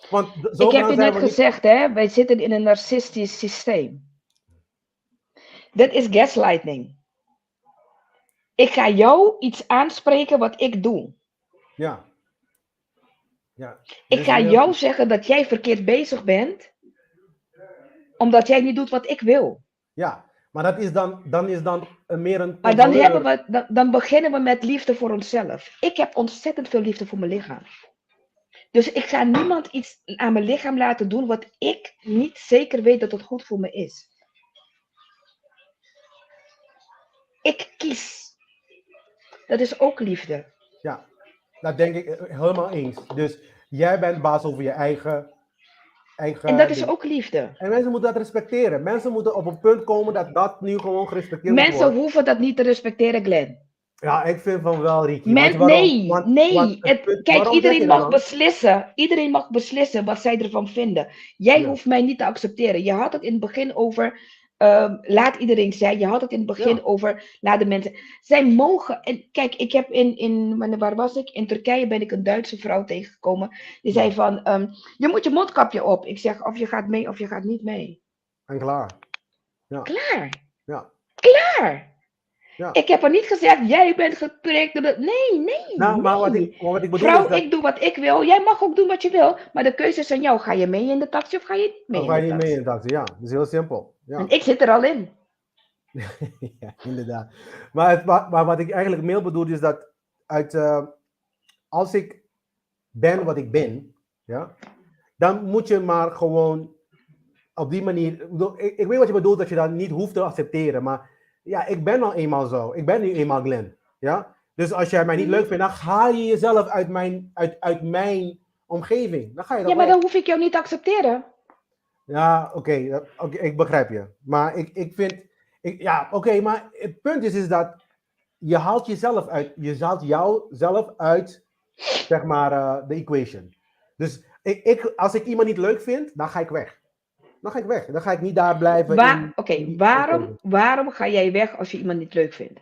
Want ik heb je net gezegd, hè, wij zitten in een narcistisch systeem. Dat is gaslighting. Ik ga jou iets aanspreken wat ik doe. Ja. Ik ga jou zeggen dat jij verkeerd bezig bent, omdat jij niet doet wat ik wil. Ja, maar dat is dan meer een... Maar dan beginnen we met liefde voor onszelf. Ik heb ontzettend veel liefde voor mijn lichaam. Dus ik ga niemand iets aan mijn lichaam laten doen wat ik niet zeker weet dat het goed voor me is. Ik kies. Dat is ook liefde. Ja, dat denk ik helemaal eens. Dus jij bent baas over je eigen... En dat is ook liefde. En mensen moeten dat respecteren. Mensen moeten op een punt komen dat nu gewoon gerespecteerd wordt. Mensen hoeven dat niet te respecteren, Glenn. Ja, ik vind van wel, Ricky. Kijk, iedereen mag beslissen. Iedereen mag beslissen wat zij ervan vinden. Jij hoeft mij niet te accepteren. Je had het in het begin over... laat iedereen zijn. Je had het in het begin over... Laat de mensen... Zij mogen... En kijk, ik heb waar was ik? In Turkije ben ik een Duitse vrouw tegengekomen. Die zei van... je moet je mondkapje op. Ik zeg, of je gaat mee of je gaat niet mee. En klaar. Ja. Klaar. Ja. Klaar. Ja. Ik heb er niet gezegd, jij bent geprikt. Nee. Nou, maar wat ik bedoel vrouw, is dat... ik doe wat ik wil. Jij mag ook doen wat je wil. Maar de keuze is aan jou. Ga je mee in de taxi of ga je niet mee in de taxi? Ga je niet mee in de taxi, ja. Dat is heel simpel. Ja. En ik zit er al in. Ja, inderdaad. Maar wat ik eigenlijk meer bedoel is dat als ik ben wat ik ben, ja, dan moet je maar gewoon op die manier... Ik weet wat je bedoelt, dat je dat niet hoeft te accepteren, maar ja, ik ben al eenmaal zo. Ik ben nu eenmaal Glenn. Ja? Dus als jij mij niet leuk vindt, dan ga je jezelf uit mijn omgeving. Dan ga je maar dan hoef ik jou niet te accepteren. Ja, oké, ik begrijp je. Maar ik vind... maar het punt is dat je haalt jouzelf uit, zeg maar, de equation. Dus als ik iemand niet leuk vind, dan ga ik weg. Dan ga ik niet daar blijven. Waarom ga jij weg als je iemand niet leuk vindt?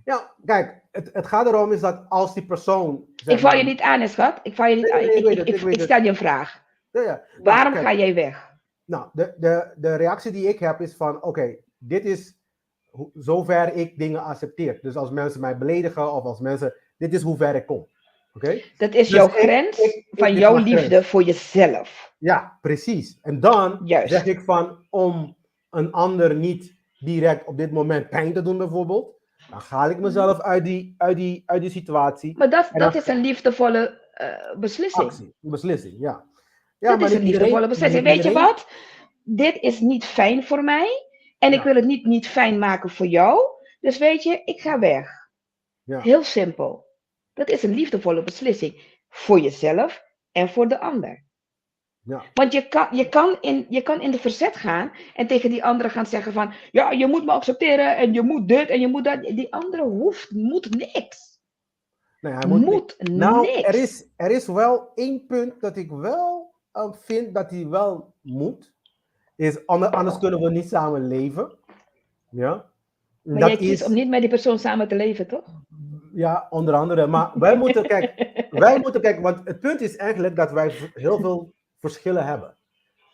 Ja, kijk, het gaat erom is dat als die persoon... Ik val je niet aan, schat. Ik val je niet aan. Ik stel je een vraag. Ja. Waarom ga jij weg? Nou, de reactie die ik heb is van, oké, dit is zover ik dingen accepteer. Dus als mensen mij beledigen of als mensen... Dit is hoe ver ik kom. Oké? Dat is Dus jouw grens van jouw liefde voor jezelf. Ja, precies. En dan Juist. zeg ik van, om een ander niet direct op dit moment pijn te doen bijvoorbeeld, dan ga ik mezelf uit die situatie. Maar dat is een liefdevolle beslissing. Actie, beslissing, ja. Dat is een liefdevolle beslissing. Weet je wat? Dit is niet fijn voor mij. En ik wil het niet fijn maken voor jou. Dus weet je, ik ga weg. Ja. Heel simpel. Dat is een liefdevolle beslissing. Voor jezelf en voor de ander. Ja. Want je kan in de verzet gaan en tegen die andere gaan zeggen van, ja, je moet me accepteren en je moet dit en je moet dat. Die andere moet niks. Nee, hij moet niks. Er is wel één punt dat ik wel vind dat hij wel moet. Is anders kunnen we niet samen leven. Ja. Maar dat jij kiest om niet met die persoon samen te leven, toch? Ja, onder andere. Maar wij moeten kijken, want het punt is eigenlijk dat wij heel veel verschillen hebben.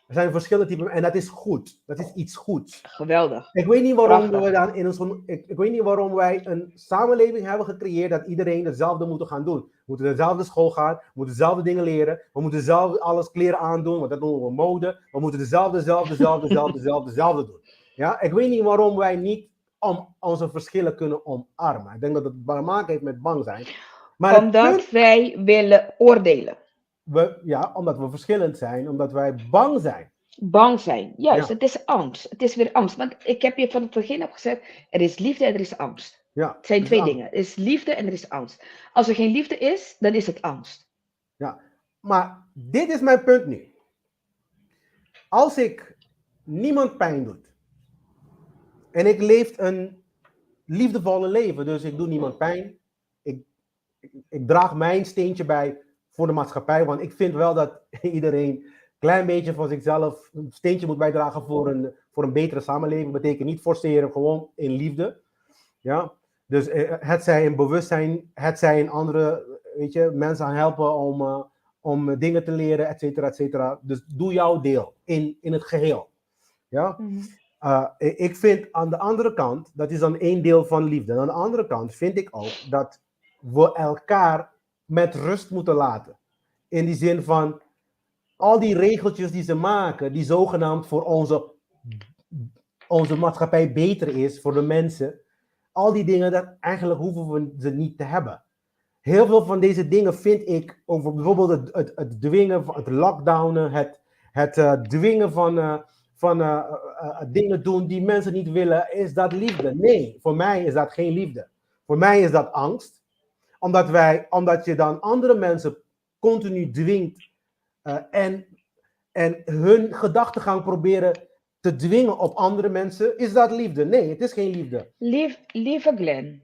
Er zijn verschillende typen en dat is goed. Dat is iets goeds. Geweldig. Ik weet niet waarom we dan ik weet niet waarom wij een samenleving hebben gecreëerd dat iedereen hetzelfde moet gaan doen. We moeten dezelfde school gaan, we moeten dezelfde dingen leren, we moeten dezelfde alles kleren aandoen, want dat doen we mode. We moeten dezelfde doen. Ja, ik weet niet waarom wij niet onze verschillen kunnen omarmen. Ik denk dat het te maken heeft met bang zijn. Maar omdat wij willen oordelen. Omdat we verschillend zijn, omdat wij bang zijn. Bang zijn, juist. Ja. Het is angst. Het is weer angst. Want ik heb je van het begin op gezegd, er is liefde en er is angst. Ja, het zijn twee dingen. Er is liefde en er is angst. Als er geen liefde is, dan is het angst. Ja, maar dit is mijn punt nu. Als ik niemand pijn doe, en ik leef een liefdevolle leven, dus ik doe niemand pijn. Ik draag mijn steentje bij voor de maatschappij, want ik vind wel dat iedereen een klein beetje van zichzelf een steentje moet bijdragen voor een betere samenleving. Dat betekent niet forceren, gewoon in liefde. Ja? Dus het zij in bewustzijn, het zij in andere, weet je, mensen aan helpen om dingen te leren, et cetera, et cetera. Dus doe jouw deel in het geheel. Ja? Mm-hmm. Ik vind aan de andere kant, dat is dan één deel van liefde. En aan de andere kant vind ik ook dat we elkaar met rust moeten laten. In die zin van, al die regeltjes die ze maken, die zogenaamd voor onze maatschappij beter is, voor de mensen. Al die dingen, dat eigenlijk hoeven we ze niet te hebben. Heel veel van deze dingen vind ik, over bijvoorbeeld het dwingen, het lockdownen, het dwingen van dingen doen die mensen niet willen, is dat liefde? Nee, voor mij is dat geen liefde. Voor mij is dat angst. Omdat je dan andere mensen continu dwingt en hun gedachtegang proberen te dwingen op andere mensen. Is dat liefde? Nee, het is geen liefde. Lieve Glenn.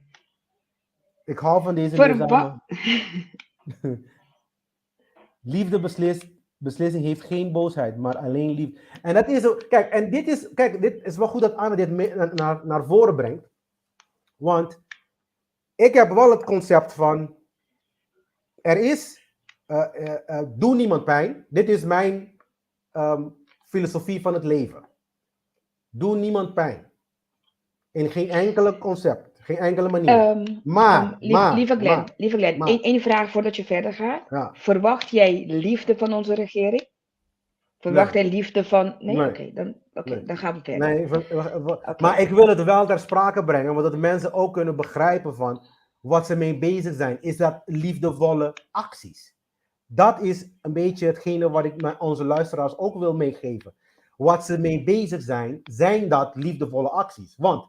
Ik hou van deze liefde beslissing heeft geen boosheid, maar alleen liefde. En dat is zo. Kijk, dit is wel goed dat Anne dit naar voren brengt. Want ik heb wel het concept van, er is, doe niemand pijn. Dit is mijn filosofie van het leven. Doe niemand pijn. In geen enkele concept, geen enkele manier. Lieve Glenn, één vraag voordat je verder gaat. Ja. Verwacht jij liefde van onze regering? Verwacht jij liefde van... Nee? Oké, dan gaan we verder. Nee, maar ik wil het wel ter sprake brengen, want dat mensen ook kunnen begrijpen van wat ze mee bezig zijn. Is dat liefdevolle acties? Dat is een beetje hetgene wat ik onze luisteraars ook wil meegeven. Wat ze mee bezig zijn dat liefdevolle acties. Want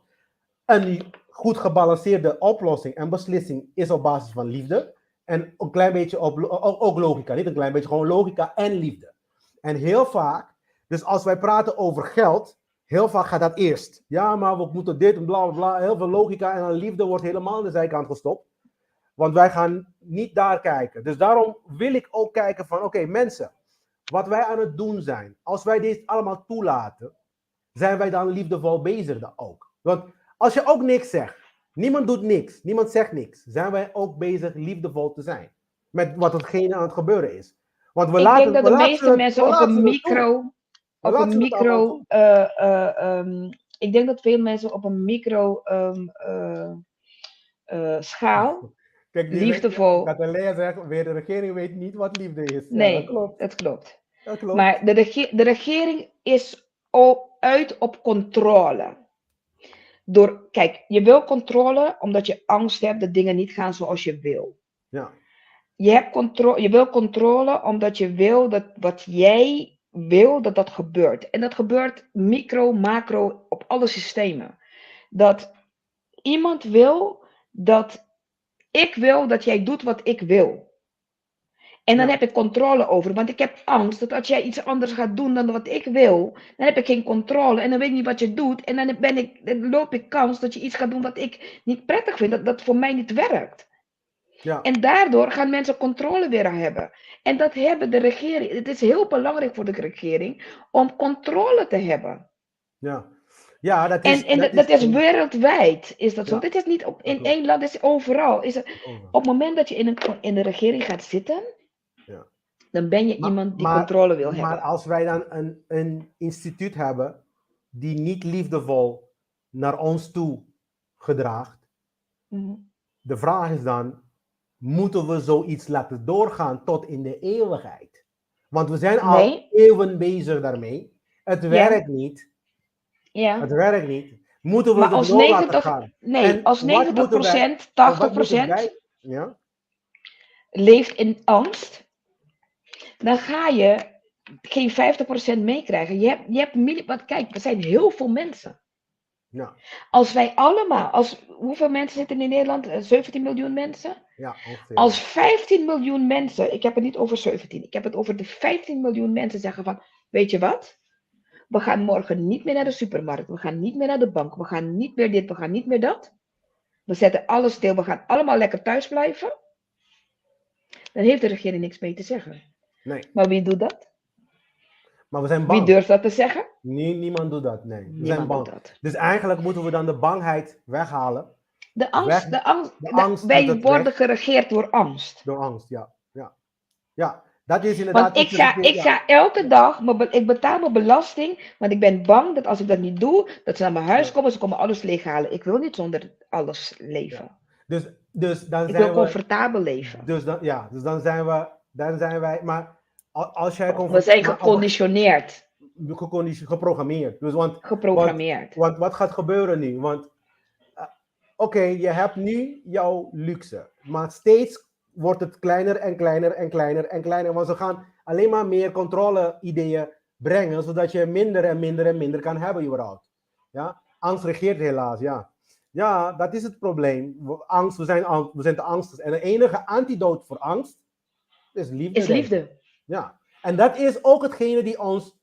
een goed gebalanceerde oplossing en beslissing is op basis van liefde. En een klein beetje ook logica. Niet een klein beetje, gewoon logica en liefde. En heel vaak, dus als wij praten over geld, heel vaak gaat dat eerst. Ja, maar we moeten dit en bla bla bla. Heel veel logica en dan liefde wordt helemaal aan de zijkant gestopt. Want wij gaan niet daar kijken. Dus daarom wil ik ook kijken van, oké, mensen, wat wij aan het doen zijn, als wij dit allemaal toelaten, zijn wij dan liefdevol bezig dan ook. Want als je ook niks zegt, Niemand doet niks. Niemand zegt niks. Zijn wij ook bezig liefdevol te zijn? Met wat hetgene aan het gebeuren is. Want Ik denk dat de meeste mensen op een micro... ik denk dat veel mensen op een micro schaal Kijk, liefdevol... Catalea zegt weer, de regering weet niet wat liefde is. Nee, ja, dat klopt. Dat klopt. Dat klopt. Maar de regering is uit op controle. Kijk, je wil controle omdat je angst hebt dat dingen niet gaan zoals je wil. Ja. Je wil controle omdat je wil dat wat jij wil, dat gebeurt. En dat gebeurt micro, macro, op alle systemen. Dat iemand wil dat ik wil dat jij doet wat ik wil. En dan heb ik controle over. Want ik heb angst dat als jij iets anders gaat doen dan wat ik wil, dan heb ik geen controle en dan weet ik niet wat je doet. En dan loop ik kans dat je iets gaat doen wat ik niet prettig vind, dat voor mij niet werkt. Ja. En daardoor gaan mensen controle weer hebben. En dat hebben de regering. Het is heel belangrijk voor de regering om controle te hebben. Ja. Ja, dat is wereldwijd. Is dat zo? Dit is niet in één land, dit is overal. Op het moment dat je in de regering gaat zitten, dan ben je iemand die controle wil hebben. Maar als wij dan een instituut hebben die niet liefdevol naar ons toe gedraagt, de vraag is dan, moeten we zoiets laten doorgaan tot in de eeuwigheid? Want we zijn al eeuwen bezig daarmee. Het werkt niet. Ja. Het werkt niet. Moeten we het door laten gaan? Nee, als 90%, 80% leeft in angst, dan ga je geen 50% meekrijgen. Want kijk, we zijn heel veel mensen. Ja. Als wij allemaal, hoeveel mensen zitten in Nederland? 17 miljoen mensen? Ja, ongeveer. Als 15 miljoen mensen, ik heb het niet over 17, ik heb het over de 15 miljoen mensen zeggen van, weet je wat? We gaan morgen niet meer naar de supermarkt, we gaan niet meer naar de bank, we gaan niet meer dit, we gaan niet meer dat. We zetten alles stil, we gaan allemaal lekker thuis blijven. Dan heeft de regering niks mee te zeggen. Nee. Maar wie doet dat? Maar we zijn bang. Wie durft dat te zeggen? Niemand doet dat, nee. We zijn bang. Dus eigenlijk moeten we dan de bangheid weghalen. De angst. Wij worden geregeerd door angst. Door angst, ja. Ja, dat is inderdaad... Want ik ga elke dag, ik betaal mijn belasting, want ik ben bang dat als ik dat niet doe, dat ze naar mijn huis komen, ze komen alles leeghalen. Ik wil niet zonder alles leven. Ja. Dus dan ik wil comfortabel leven. Dus dan zijn wij, maar als jij... We zijn geconditioneerd. Geprogrammeerd. Dus geprogrammeerd. Want wat gaat gebeuren nu? Want oké, je hebt nu jouw luxe, maar steeds wordt het kleiner en kleiner en kleiner en kleiner. Want ze gaan alleen maar meer controle-ideeën brengen, zodat je minder en minder en minder kan hebben überhaupt. Ja? Angst regeert helaas, ja. Ja, dat is het probleem. We zijn te angstig. En de enige antidote voor angst is liefde. Is liefde. Ja. En dat is ook hetgene die ons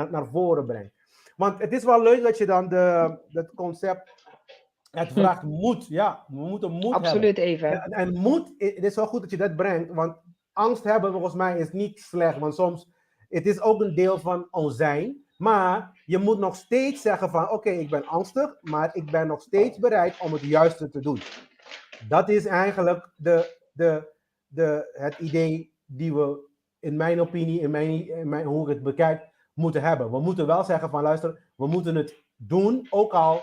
naar voren brengt. Want het is wel leuk dat je dan het concept... Het vraagt moed, ja. We moeten moed hebben. Absoluut even. En moed, het is wel goed dat je dat brengt, want angst hebben volgens mij is niet slecht, want soms, het is ook een deel van ons zijn, maar je moet nog steeds zeggen van, oké, ik ben angstig, maar ik ben nog steeds bereid om het juiste te doen. Dat is eigenlijk het idee die we, in mijn opinie, hoe ik het bekijk, moeten hebben. We moeten wel zeggen van, luister, we moeten het doen, ook al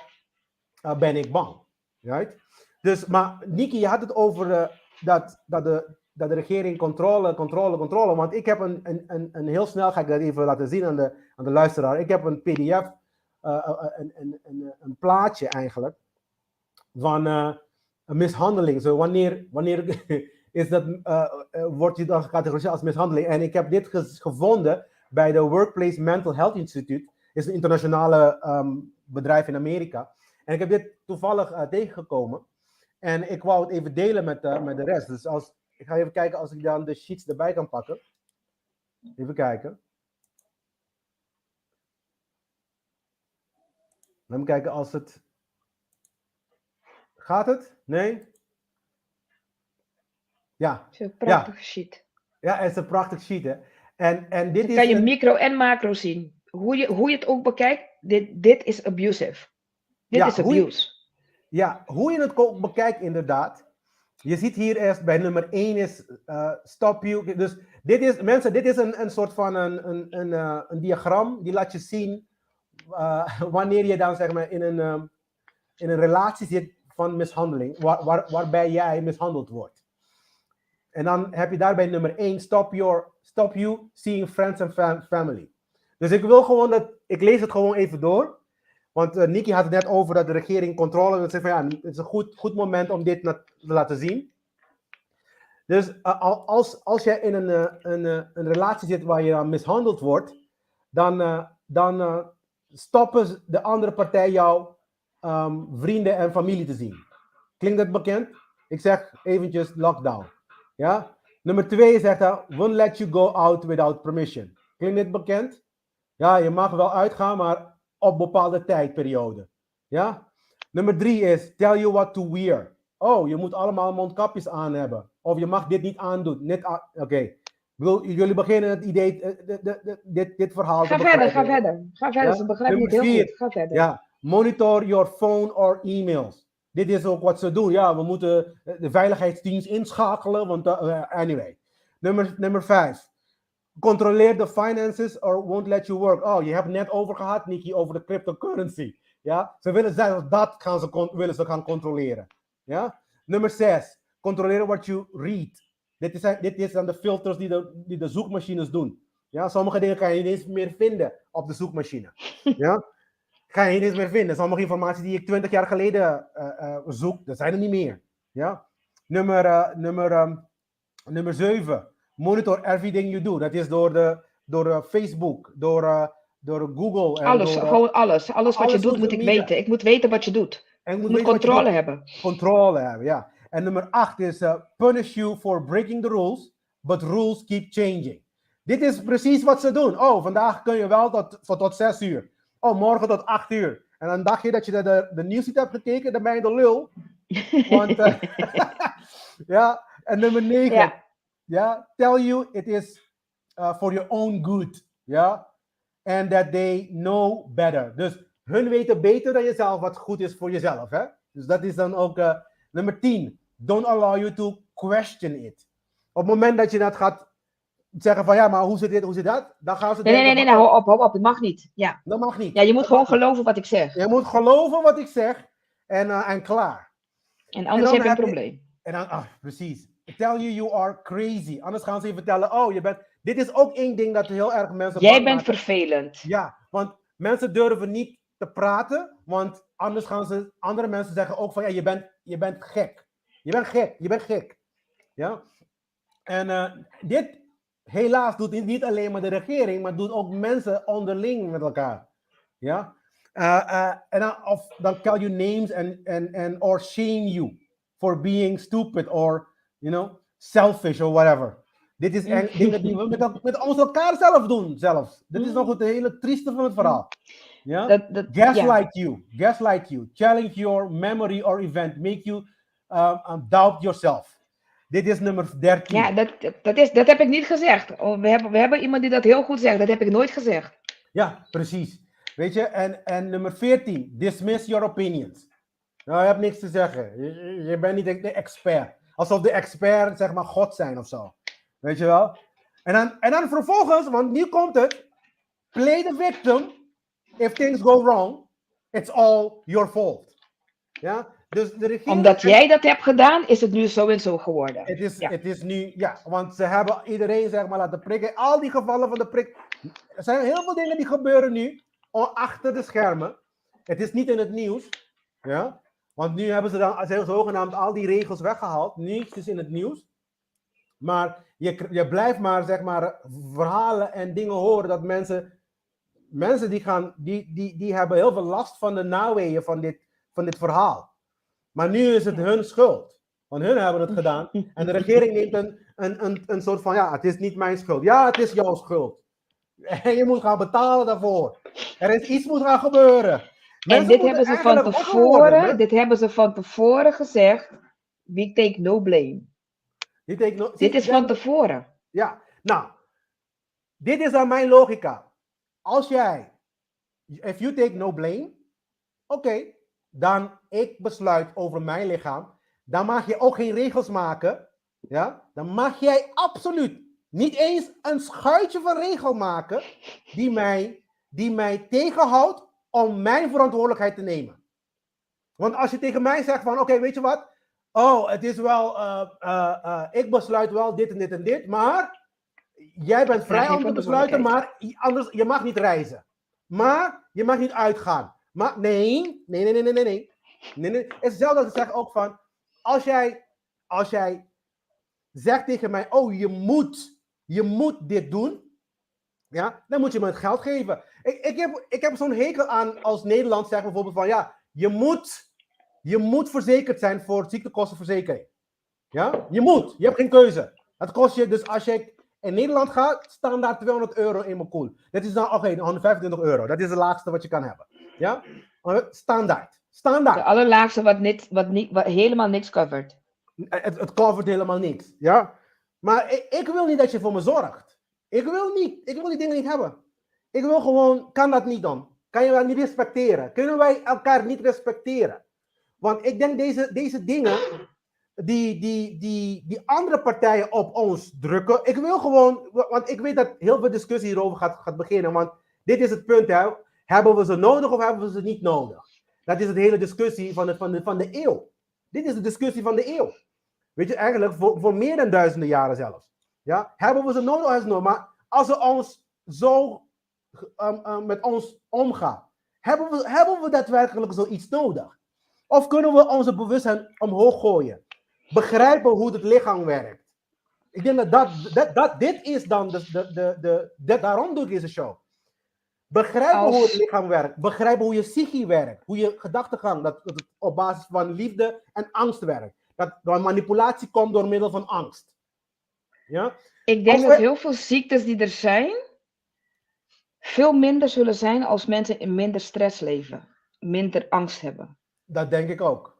ben ik bang. Right? Dus, maar Nikki, je had het over dat de regering controle. Want ik heb een heel snel, ga ik dat even laten zien aan de luisteraar. Ik heb een pdf, een plaatje eigenlijk, van een mishandeling. Zo, wanneer is dat, wordt je dan gecategoriseerd als mishandeling? En ik heb dit gevonden bij de Workplace Mental Health Institute. Is een internationale bedrijf in Amerika. En ik heb dit toevallig tegengekomen. En ik wou het even delen met de rest. Dus ik ga even kijken als ik dan de sheets erbij kan pakken. Even kijken. Laat me kijken als het... Gaat het? Nee? Ja. Het is een prachtige sheet. Ja, het is een prachtig sheet, hè. En dit kan je micro en macro zien. Hoe je het ook bekijkt, dit is abusive. Dit is abuse. Ja, hoe je het ook bekijkt inderdaad. Je ziet hier eerst bij nummer 1 is stop you. Dus dit is een soort van een diagram. Die laat je zien wanneer je dan zeg maar in een relatie zit van mishandeling. Waarbij jij mishandeld wordt. En dan heb je daarbij nummer 1, stop you seeing friends and family. Dus ik wil gewoon ik lees het gewoon even door. Want Nikki had het net over dat de regering controle wil zeggen van ja, het is een goed moment om dit te laten zien. Dus als jij in een relatie zit waar je dan mishandeld wordt, dan stoppen de andere partij jou vrienden en familie te zien. Klinkt dat bekend? Ik zeg eventjes lockdown. Ja? Nummer 2 zegt hij, won't let you go out without permission. Klinkt dit bekend? Ja, je mag wel uitgaan, maar op bepaalde tijdperiode. Ja? Nummer 3 is, tell you what to wear. Oh, je moet allemaal mondkapjes aan hebben. Of je mag dit niet aandoen. Oké. Jullie beginnen het idee, dit verhaal Ga verder. Ga verder, ze begrijpen het heel goed. Ga verder. Ja, monitor your phone or emails. Dit is ook wat ze doen. Ja, we moeten de veiligheidsdienst inschakelen, want anyway. Nummer 5. Controleer de finances or won't let you work. Oh, je hebt net over gehad, Nikki, over de cryptocurrency. Ja, ze willen zelfs dat willen ze gaan controleren. Ja? Nummer 6. Controleren what you read. Dit is dan de filters die de zoekmachines doen. Ja, sommige dingen kan je niet eens meer vinden op de zoekmachine. Ja? Ga je niet eens meer vinden. Sommige informatie die ik 20 jaar geleden zoek, dat zijn er niet meer. Ja? Nummer 7. Monitor everything you do. Dat is door Facebook, door Google. En alles, gewoon alles. Alles wat je doet moet ik weten. Ik moet weten wat je doet. Ik moet controle hebben. Controle hebben, ja. En nummer 8 is punish you for breaking the rules, but rules keep changing. Dit is precies wat ze doen. Oh, vandaag kun je wel tot 6 uur. Oh, morgen tot 8 uur. En dan dacht je dat je de nieuws niet hebt gekeken, dan ben je de lul. Want, ja, en nummer 9. Ja, tell you it is for your own good. Ja, and that they know better. Dus hun weten beter dan jezelf wat goed is voor jezelf. Hè? Dus dat is dan ook nummer 10. Don't allow you to question it. Op het moment dat je dat gaat zeggen van ja, maar hoe zit dit, hoe zit dat? Dan gaan ze Nee, hou op. Dat mag niet. Ja. Dat mag niet. Ja, je moet gewoon geloven wat ik zeg. Je moet geloven wat ik zeg en klaar. En anders heb je een probleem. En dan, precies. Tell you are crazy. Anders gaan ze je vertellen, oh, je bent... Dit is ook één ding dat heel erg mensen... Jij bent vervelend. Ja, want mensen durven niet te praten, want anders gaan andere mensen zeggen ook van, ja, je bent gek. Je bent gek. Ja? En dit, helaas, doet niet alleen maar de regering, maar doet ook mensen onderling met elkaar. Ja? En dan call you names and or shame you for being stupid or, selfish or whatever. Dit is dingen die we met ons elkaar zelf doen, zelfs. Dit is nog het hele trieste van het verhaal. Ja? Gaslight you. Challenge your memory or event. Make you doubt yourself. Dit is nummer 13. Ja, dat heb ik niet gezegd. We hebben iemand die dat heel goed zegt. Dat heb ik nooit gezegd. Ja, precies. Weet je, en nummer 14. Dismiss your opinions. Nou, je hebt niks te zeggen. Je bent niet de expert. Alsof de expert, zeg maar, God zijn of zo. Weet je wel? En dan vervolgens, want nu komt het. Play the victim. If things go wrong, it's all your fault. Ja? Dus de regering... Omdat jij dat hebt gedaan, is het nu zo en zo geworden. Het is nu, ja, want ze hebben iedereen, zeg maar, laten prikken. Al die gevallen van de prik. Er zijn heel veel dingen die gebeuren nu, achter de schermen. Het is niet in het nieuws. Ja? Want nu hebben ze dan zogenaamd al die regels weggehaald. Niets is in het nieuws. Maar je blijft maar, zeg maar, verhalen en dingen horen dat mensen die hebben heel veel last van de naweeën van dit verhaal. Maar nu is het hun schuld. Want hun hebben het gedaan. En de regering neemt een soort van, ja, het is niet mijn schuld. Ja, het is jouw schuld. En je moet gaan betalen daarvoor. Er is iets moet gaan gebeuren. En dit hebben ze van tevoren gezegd. We take no blame. Dit is van tevoren. Ja, nou. Dit is dan mijn logica. If you take no blame, oké. dan ik besluit over mijn lichaam, dan mag je ook geen regels maken. Ja? Dan mag jij absoluut niet eens een schuitje van regel maken die mij tegenhoudt om mijn verantwoordelijkheid te nemen. Want als je tegen mij zegt van, oké, weet je wat? Oh, het is wel, ik besluit wel dit en dit en dit, maar jij bent vrij om te besluiten, maar anders, je mag niet reizen. Maar je mag niet uitgaan. Maar nee. Het is hetzelfde als ik zeg ook van, als jij zegt tegen mij, oh, je moet dit doen, ja, dan moet je me het geld geven. Ik heb zo'n hekel aan als Nederland zegt bijvoorbeeld van, ja, je moet verzekerd zijn voor ziektekostenverzekering. Ja, je hebt geen keuze. Dat kost je, dus als je in Nederland gaat, staan daar €200 in mijn koel. Dat is dan, oké, €125. Dat is het laagste wat je kan hebben. Ja, standaard. De allerlaagste wat helemaal niks covert. Het covert helemaal niks. Ja, maar ik wil niet dat je voor me zorgt. Ik wil die dingen niet hebben. Ik wil gewoon, kan dat niet dan? Kan je dat niet respecteren? Kunnen wij elkaar niet respecteren? Want ik denk deze dingen die andere partijen op ons drukken. Ik wil gewoon, want ik weet dat heel veel discussie hierover gaat beginnen. Want dit is het punt, hè. Hebben we ze nodig of hebben we ze niet nodig? Dat is de hele discussie van de eeuw. Dit is de discussie van de eeuw. Weet je, eigenlijk voor meer dan duizenden jaren zelfs. Ja? Hebben we ze nodig of hebben we ze nodig? Maar als ze ons zo met ons omgaan, hebben we daadwerkelijk zoiets nodig? Of kunnen we onze bewustzijn omhoog gooien? Begrijpen hoe het lichaam werkt. Ik denk dat dit is dan daarom doe ik deze show. Begrijpen hoe het lichaam werkt. Begrijpen hoe je psyche werkt. Hoe je gedachtegang, dat het op basis van liefde en angst werkt. Dat manipulatie komt door middel van angst. Ja? Ik denk dat heel veel ziektes die er zijn, veel minder zullen zijn als mensen in minder stress leven. Minder angst hebben. Dat denk ik ook.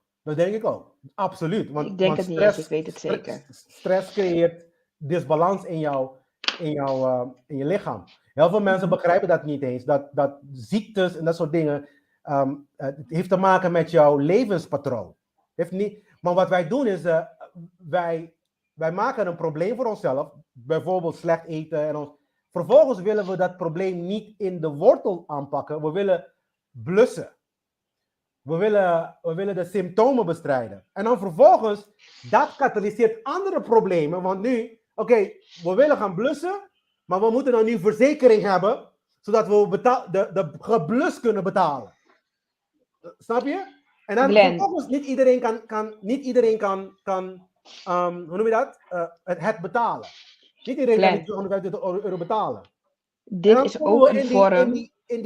Absoluut. Want, ik denk het niet eens, ik weet het zeker. Stress creëert disbalans in je lichaam. Heel veel mensen begrijpen dat niet eens. Dat ziektes en dat soort dingen, het heeft te maken met jouw levenspatroon. Maar wat wij doen is, wij maken een probleem voor onszelf. Bijvoorbeeld slecht eten. Vervolgens willen we dat probleem niet in de wortel aanpakken. We willen blussen. We willen de symptomen bestrijden. En dan vervolgens, dat katalyseert andere problemen. Want nu, oké, we willen gaan blussen, maar we moeten dan nu verzekering hebben, zodat we de geblus kunnen betalen. Snap je? En dan vervolgens, niet iedereen kan hoe noem je dat? Het betalen. Niet iedereen kan die €250 betalen. Dit is ook een vorm... In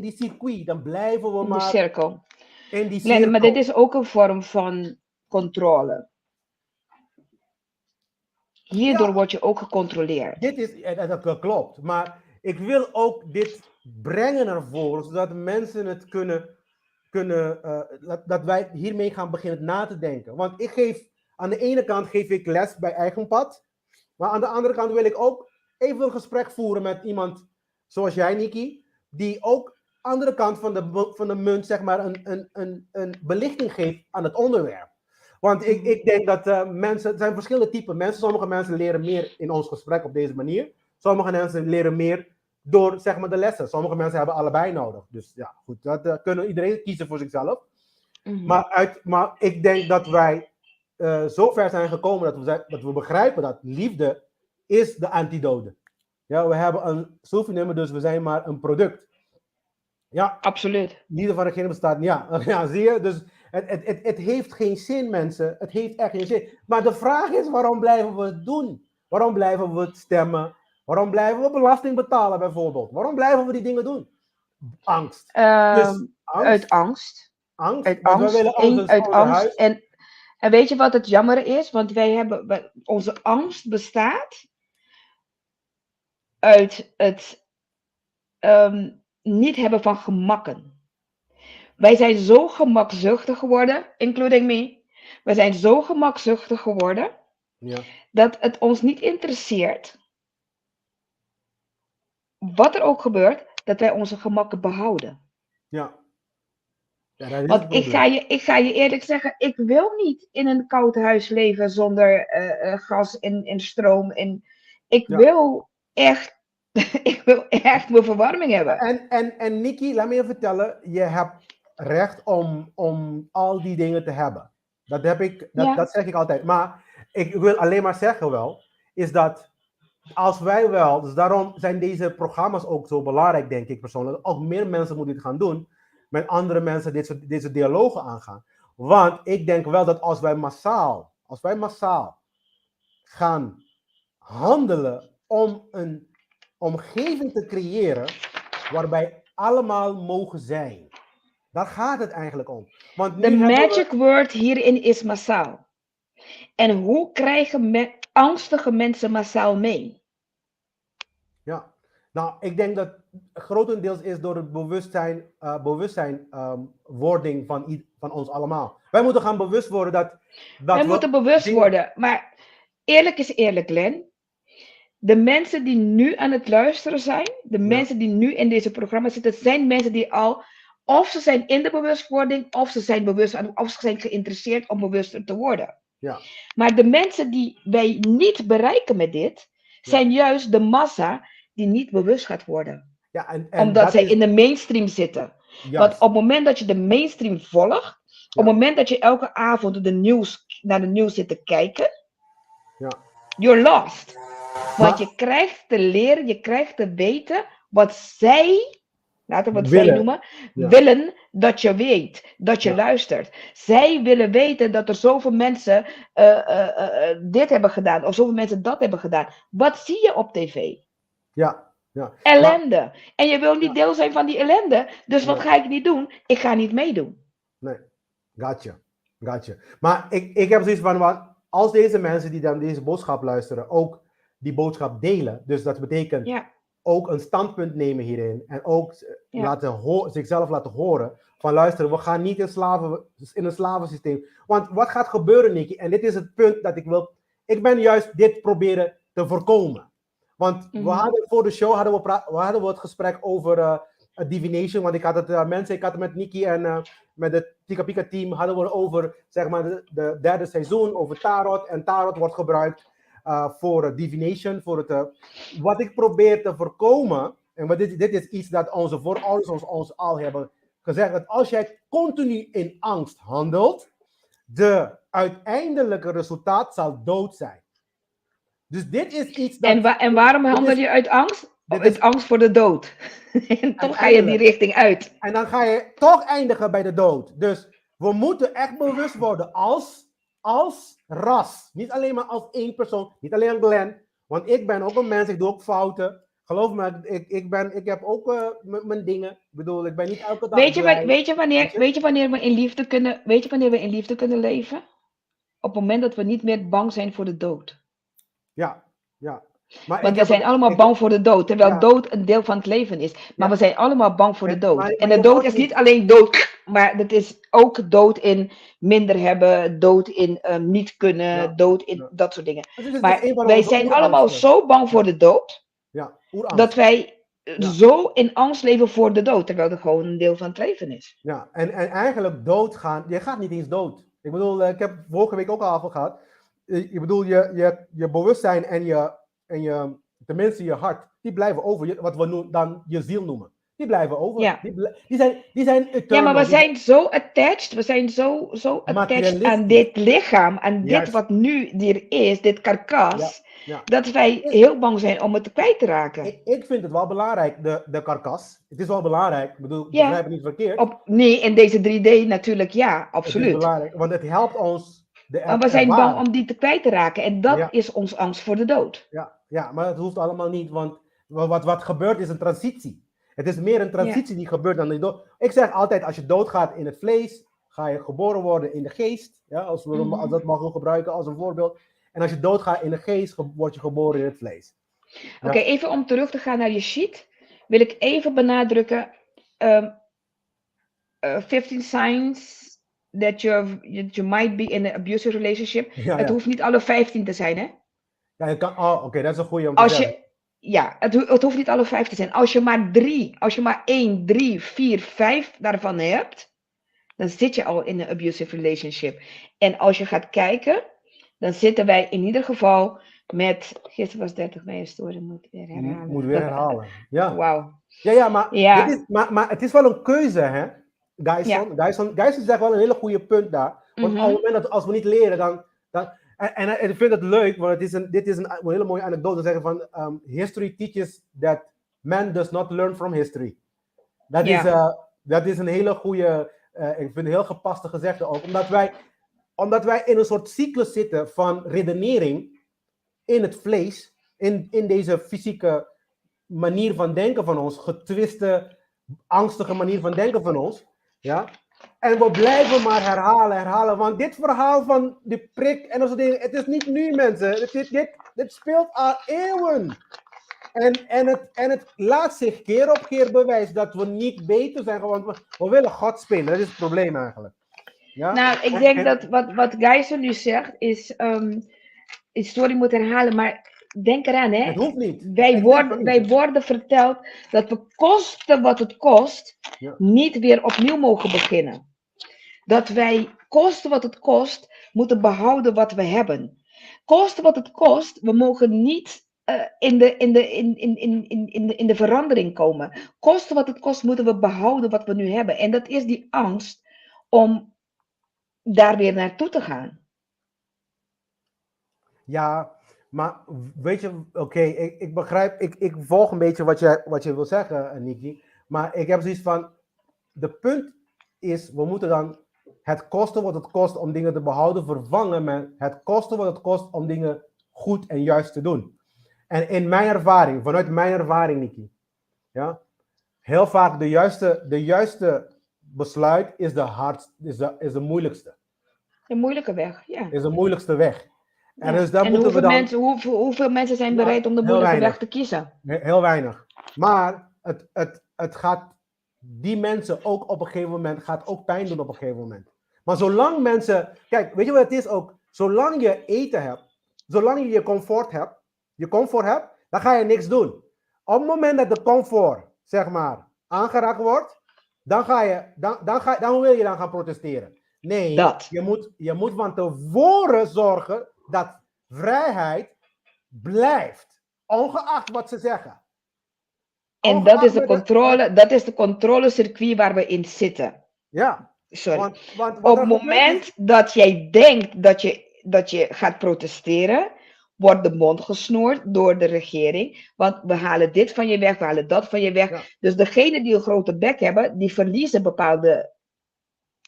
die circuit, dan blijven we maar... cirkel. In die cirkel. Nee, maar dit is ook een vorm van controle. Hierdoor word je ook gecontroleerd. Dat klopt. Maar ik wil ook dit brengen naar voren, zodat mensen het dat wij hiermee gaan beginnen na te denken. Want aan de ene kant geef ik les bij Eigen Pad, maar aan de andere kant wil ik ook even een gesprek voeren met iemand zoals jij, Nikki, die ook aan de andere kant van de munt, zeg maar, een belichting geeft aan het onderwerp. Want ik denk dat mensen, er zijn verschillende typen mensen. Sommige mensen leren meer in ons gesprek op deze manier. Sommige mensen leren meer door, zeg maar, de lessen. Sommige mensen hebben allebei nodig. Dus ja, goed, dat kunnen iedereen kiezen voor zichzelf. Mm-hmm. Maar ik denk dat wij zo ver zijn gekomen dat we begrijpen dat liefde is de antidote. Ja, we hebben een Soefie-nummer, dus we zijn maar een product. Ja, absoluut. Liefde van degene bestaat. Ja, zie je? Dus het heeft geen zin, mensen. Het heeft echt geen zin. Maar de vraag is, waarom blijven we het doen? Waarom blijven we het stemmen? Waarom blijven we belasting betalen, bijvoorbeeld? Waarom blijven we die dingen doen? Angst. Uit angst. Uit angst. En weet je wat het jammer is? Want onze angst bestaat uit het niet hebben van gemakken. Wij zijn zo gemakzuchtig geworden, including me. Wij zijn zo gemakzuchtig geworden, dat het ons niet interesseert, wat er ook gebeurt, dat wij onze gemakken behouden. Ja. Ja, dat is het Want probleem. ik ga je eerlijk zeggen, ik wil niet in een koud huis leven zonder gas en stroom. En ik Ja. wil echt, ik wil echt mijn verwarming hebben. En Nikki, laat me je vertellen, je hebt recht om al die dingen te hebben. Dat zeg ik altijd. Maar ik wil alleen maar zeggen wel, is dat als wij wel, dus daarom zijn deze programma's ook zo belangrijk, denk ik persoonlijk. Ook meer mensen moeten dit gaan doen, met andere mensen deze dialogen aangaan. Want ik denk wel dat als wij massaal gaan handelen om een omgeving te creëren waarbij allemaal mogen zijn. Daar gaat het eigenlijk om. Want nu De hebben magic word hierin is massaal. En hoe krijgen angstige mensen massaal mee? Ja, nou, ik denk dat grotendeels is door het bewustzijnwording van ons allemaal. Wij moeten gaan bewust worden dat Wij we moeten bewust dingen... worden. Maar eerlijk is eerlijk, Len. De mensen die nu aan het luisteren zijn, de mensen die nu in deze programma zitten, zijn mensen die al, of ze zijn in de bewustwording, of ze zijn of ze zijn geïnteresseerd om bewuster te worden. Ja. Maar de mensen die wij niet bereiken met dit, zijn juist de massa die niet bewust gaat worden. Ja, en Omdat zij in de mainstream zitten. Want op het moment dat je de mainstream volgt, op het moment dat je elke avond naar de nieuws zit te kijken, you're lost. Want je krijgt te leren, je krijgt te weten wat zij, laten we het zij noemen, willen dat je weet, dat je luistert. Zij willen weten dat er zoveel mensen dit hebben gedaan, of zoveel mensen dat hebben gedaan. Wat zie je op tv? Ja. Ellende. En je wil niet deel zijn van die ellende, dus wat ga ik niet doen? Ik ga niet meedoen. Nee, gotcha. Maar ik heb zoiets van, als deze mensen die dan deze boodschap luisteren, ook die boodschap delen, dus dat betekent ook een standpunt nemen hierin en ook zichzelf laten horen van luisteren, we gaan niet in een slavensysteem. Want wat gaat gebeuren, Nikki, en dit is het punt dat ik ben juist dit proberen te voorkomen. Want we hadden voor de show hadden we het gesprek over divination, want ik had het met Nikki en met het Tika Pika team hadden we over, zeg maar, de derde seizoen over tarot. En tarot wordt gebruikt voor divination. Wat ik probeer te voorkomen, en dit is iets dat onze voorouders ons al hebben gezegd, dat als jij continu in angst handelt, de uiteindelijke resultaat zal dood zijn. Dus dit is iets dat... En waarom handel je uit angst? Uit angst voor de dood. En toch ga je die richting uit. En dan ga je toch eindigen bij de dood. Dus we moeten echt bewust worden als ras. Niet alleen maar als één persoon. Niet alleen Glenn. Want ik ben ook een mens. Ik doe ook fouten. Geloof me, ik heb ook mijn dingen. Ik bedoel, ik ben niet elke dag blij. Weet je wanneer we in liefde kunnen leven? Op het moment dat we niet meer bang zijn voor de dood. Ja. Maar want we zijn allemaal bang voor de dood, terwijl dood een deel van het leven is. Maar we zijn allemaal bang voor de dood. En de dood is niet alleen dood, maar het is ook dood in minder hebben, dood in niet kunnen, dood in dat soort dingen. Maar wij zijn allemaal zo bang voor de dood, dat wij zo in angst leven voor de dood, terwijl het gewoon een deel van het leven is. Ja, en eigenlijk doodgaan, je gaat niet eens dood. Ik bedoel, ik heb vorige week ook al gehad. Ik bedoel, je bewustzijn en je, tenminste je hart, die blijven over, wat we dan je ziel noemen. Die blijven over. Ja. Die zijn eternal. Ja, maar we zijn zo attached, attached aan dit lichaam, aan dit wat nu hier is, dit karkas, dat wij heel bang zijn om het kwijt te raken. Ik vind het wel belangrijk, de karkas. Het is wel belangrijk, ik bedoel, begrijp het niet verkeerd. Nee, in deze 3D natuurlijk, ja, absoluut. Het is belangrijk, want het helpt ons. Maar we zijn bang om die te kwijt te raken en dat is ons angst voor de dood. Ja, maar het hoeft allemaal niet, want wat gebeurt is een transitie. Het is meer een transitie die gebeurt dan de dood. Ik zeg altijd, als je doodgaat in het vlees, ga je geboren worden in de geest. Ja, als dat mogen gebruiken als een voorbeeld. En als je doodgaat in de geest, word je geboren in het vlees. Oké, even om terug te gaan naar je sheet, wil ik even benadrukken 15 signs that you might be in an abusive relationship. Het hoeft niet alle 15 te zijn, hè? Ja, je kan, oké, dat is een goede om te zeggen. Ja, het hoeft niet alle 5 te zijn. Als je maar 1, 3, 4, 5 daarvan hebt, dan zit je al in een abusive relationship. En als je gaat kijken, dan zitten wij in ieder geval met, gisteren was 30 mei, story moet weer herhalen. Moet weer herhalen, ja. Wauw. Ja, maar, maar het is wel een keuze, hè, Gijson zegt wel een hele goede punt daar. Want op het moment dat als we niet leren, dan en ik vind het leuk, want dit is een hele mooie anekdote, zeggen van history teaches that man does not learn from history. Dat is een hele goede, ik vind een heel gepaste gezegde ook, omdat wij in een soort cyclus zitten van redenering in het vlees, in deze fysieke manier van denken van ons, getwiste, angstige manier van denken van ons, ja. En we blijven maar herhalen, want dit verhaal van die prik en dat soort dingen, het is niet nu, mensen. Dit speelt al eeuwen. En het laat zich keer op keer bewijzen dat we niet beter zijn, want we willen God spelen. Dat is het probleem eigenlijk. Ja? Nou, ik denk dat wat Gijzen nu zegt is, story moet herhalen, maar denk eraan, hè. Het hoeft niet. Wij worden verteld dat we kosten wat het kost, niet weer opnieuw mogen beginnen. Dat wij kosten wat het kost, moeten behouden wat we hebben. Kosten wat het kost, we mogen niet in de verandering komen. Kosten wat het kost, moeten we behouden wat we nu hebben. En dat is die angst om daar weer naartoe te gaan. Ja, maar weet je, oké, ik begrijp, ik volg een beetje wat je wil zeggen, Niki. Maar ik heb zoiets van, de punt is, we moeten dan het kosten wat het kost om dingen te behouden vervangen met het kosten wat het kost om dingen goed en juist te doen. En in mijn ervaring, vanuit mijn ervaring, Niki, ja, heel vaak de juiste besluit is de moeilijkste. De moeilijke weg, ja. Is de moeilijkste weg. En, dus dan moeten we dan... hoeveel mensen zijn bereid om de moeilijke weg te kiezen? Heel weinig. Maar het gaat die mensen ook op een gegeven moment, gaat ook pijn doen op een gegeven moment. Maar zolang mensen, kijk, weet je wat het is ook? Zolang je eten hebt, zolang je je comfort hebt, dan ga je niks doen. Op het moment dat de comfort, zeg maar, aangeraakt wordt, dan wil je dan gaan protesteren. Nee, je moet van tevoren zorgen dat vrijheid blijft, ongeacht wat ze zeggen. En dat is de controlecircuit waar we in zitten. Ja. Sorry. Want op het moment dat jij denkt dat je gaat protesteren, wordt de mond gesnoerd door de regering. Want we halen dit van je weg, we halen dat van je weg. Ja. Dus degenen die een grote bek hebben, die verliezen bepaalde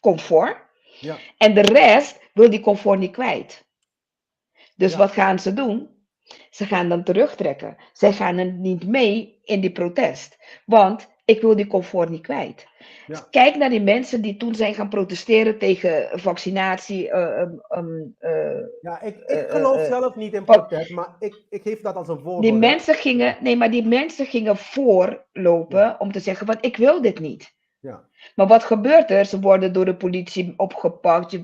comfort. Ja. En de rest wil die comfort niet kwijt. Dus wat gaan ze doen? Ze gaan dan terugtrekken. Zij gaan er niet mee in die protest. Want ik wil die comfort niet kwijt. Ja. Kijk naar die mensen die toen zijn gaan protesteren tegen vaccinatie. Ik geloof zelf niet in protest, maar ik geef dat als een voorbeeld. Die mensen gingen voorlopen om te zeggen, want ik wil dit niet. Ja. Maar wat gebeurt er? Ze worden door de politie opgepakt.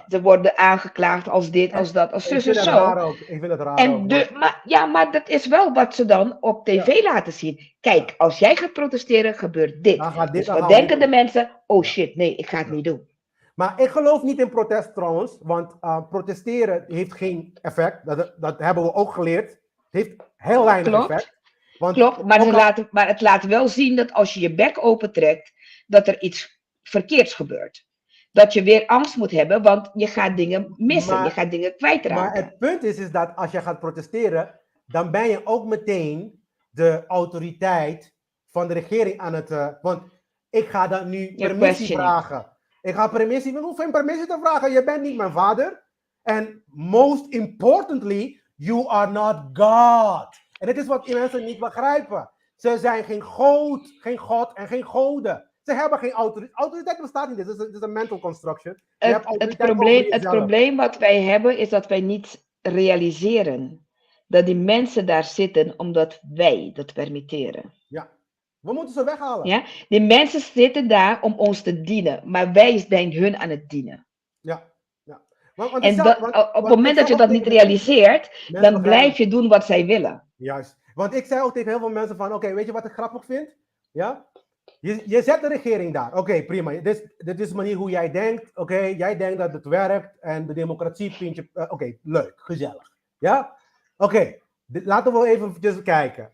Ze worden aangeklaagd als dit, als dat, als zus en zo. Ik vind het raar ook. Maar dat is wel wat ze dan op tv laten zien. Kijk, als jij gaat protesteren, gebeurt dit. Dus wat denken de mensen? Oh shit, nee, ik ga het niet doen. Maar ik geloof niet in protest trouwens. Want protesteren heeft geen effect. Dat hebben we ook geleerd. Het heeft heel weinig effect. Klopt, maar het laat wel zien dat als je je bek opentrekt, dat er iets verkeerds gebeurt. Dat je weer angst moet hebben, want je gaat dingen missen, je gaat dingen kwijtraken. Maar het punt is dat als je gaat protesteren, dan ben je ook meteen de autoriteit van de regering aan het... want ik ga dan nu permissie vragen. Ik hoef geen permissie te vragen, je bent niet mijn vader. En most importantly, you are not God. En dit is wat mensen niet begrijpen. Ze zijn geen God en geen goden. Ze hebben geen autoriteit. Autoriteit bestaat niet. Het is een mental construction. Het probleem wat wij hebben is dat wij niet realiseren dat die mensen daar zitten omdat wij dat permitteren. Ja, we moeten ze weghalen. Ja? Die mensen zitten daar om ons te dienen, maar wij zijn hun aan het dienen. Ja. Op het moment dat je dat niet realiseert, dan blijf je doen wat zij willen. Juist. Want ik zei ook tegen heel veel mensen van, oké, weet je wat ik grappig vind? Ja? Je zet de regering daar. Oké, prima. Dit is de manier hoe jij denkt. Oké, jij denkt dat het werkt en de democratie vind je... Oké, leuk, gezellig. Ja? Oké, laten we even kijken.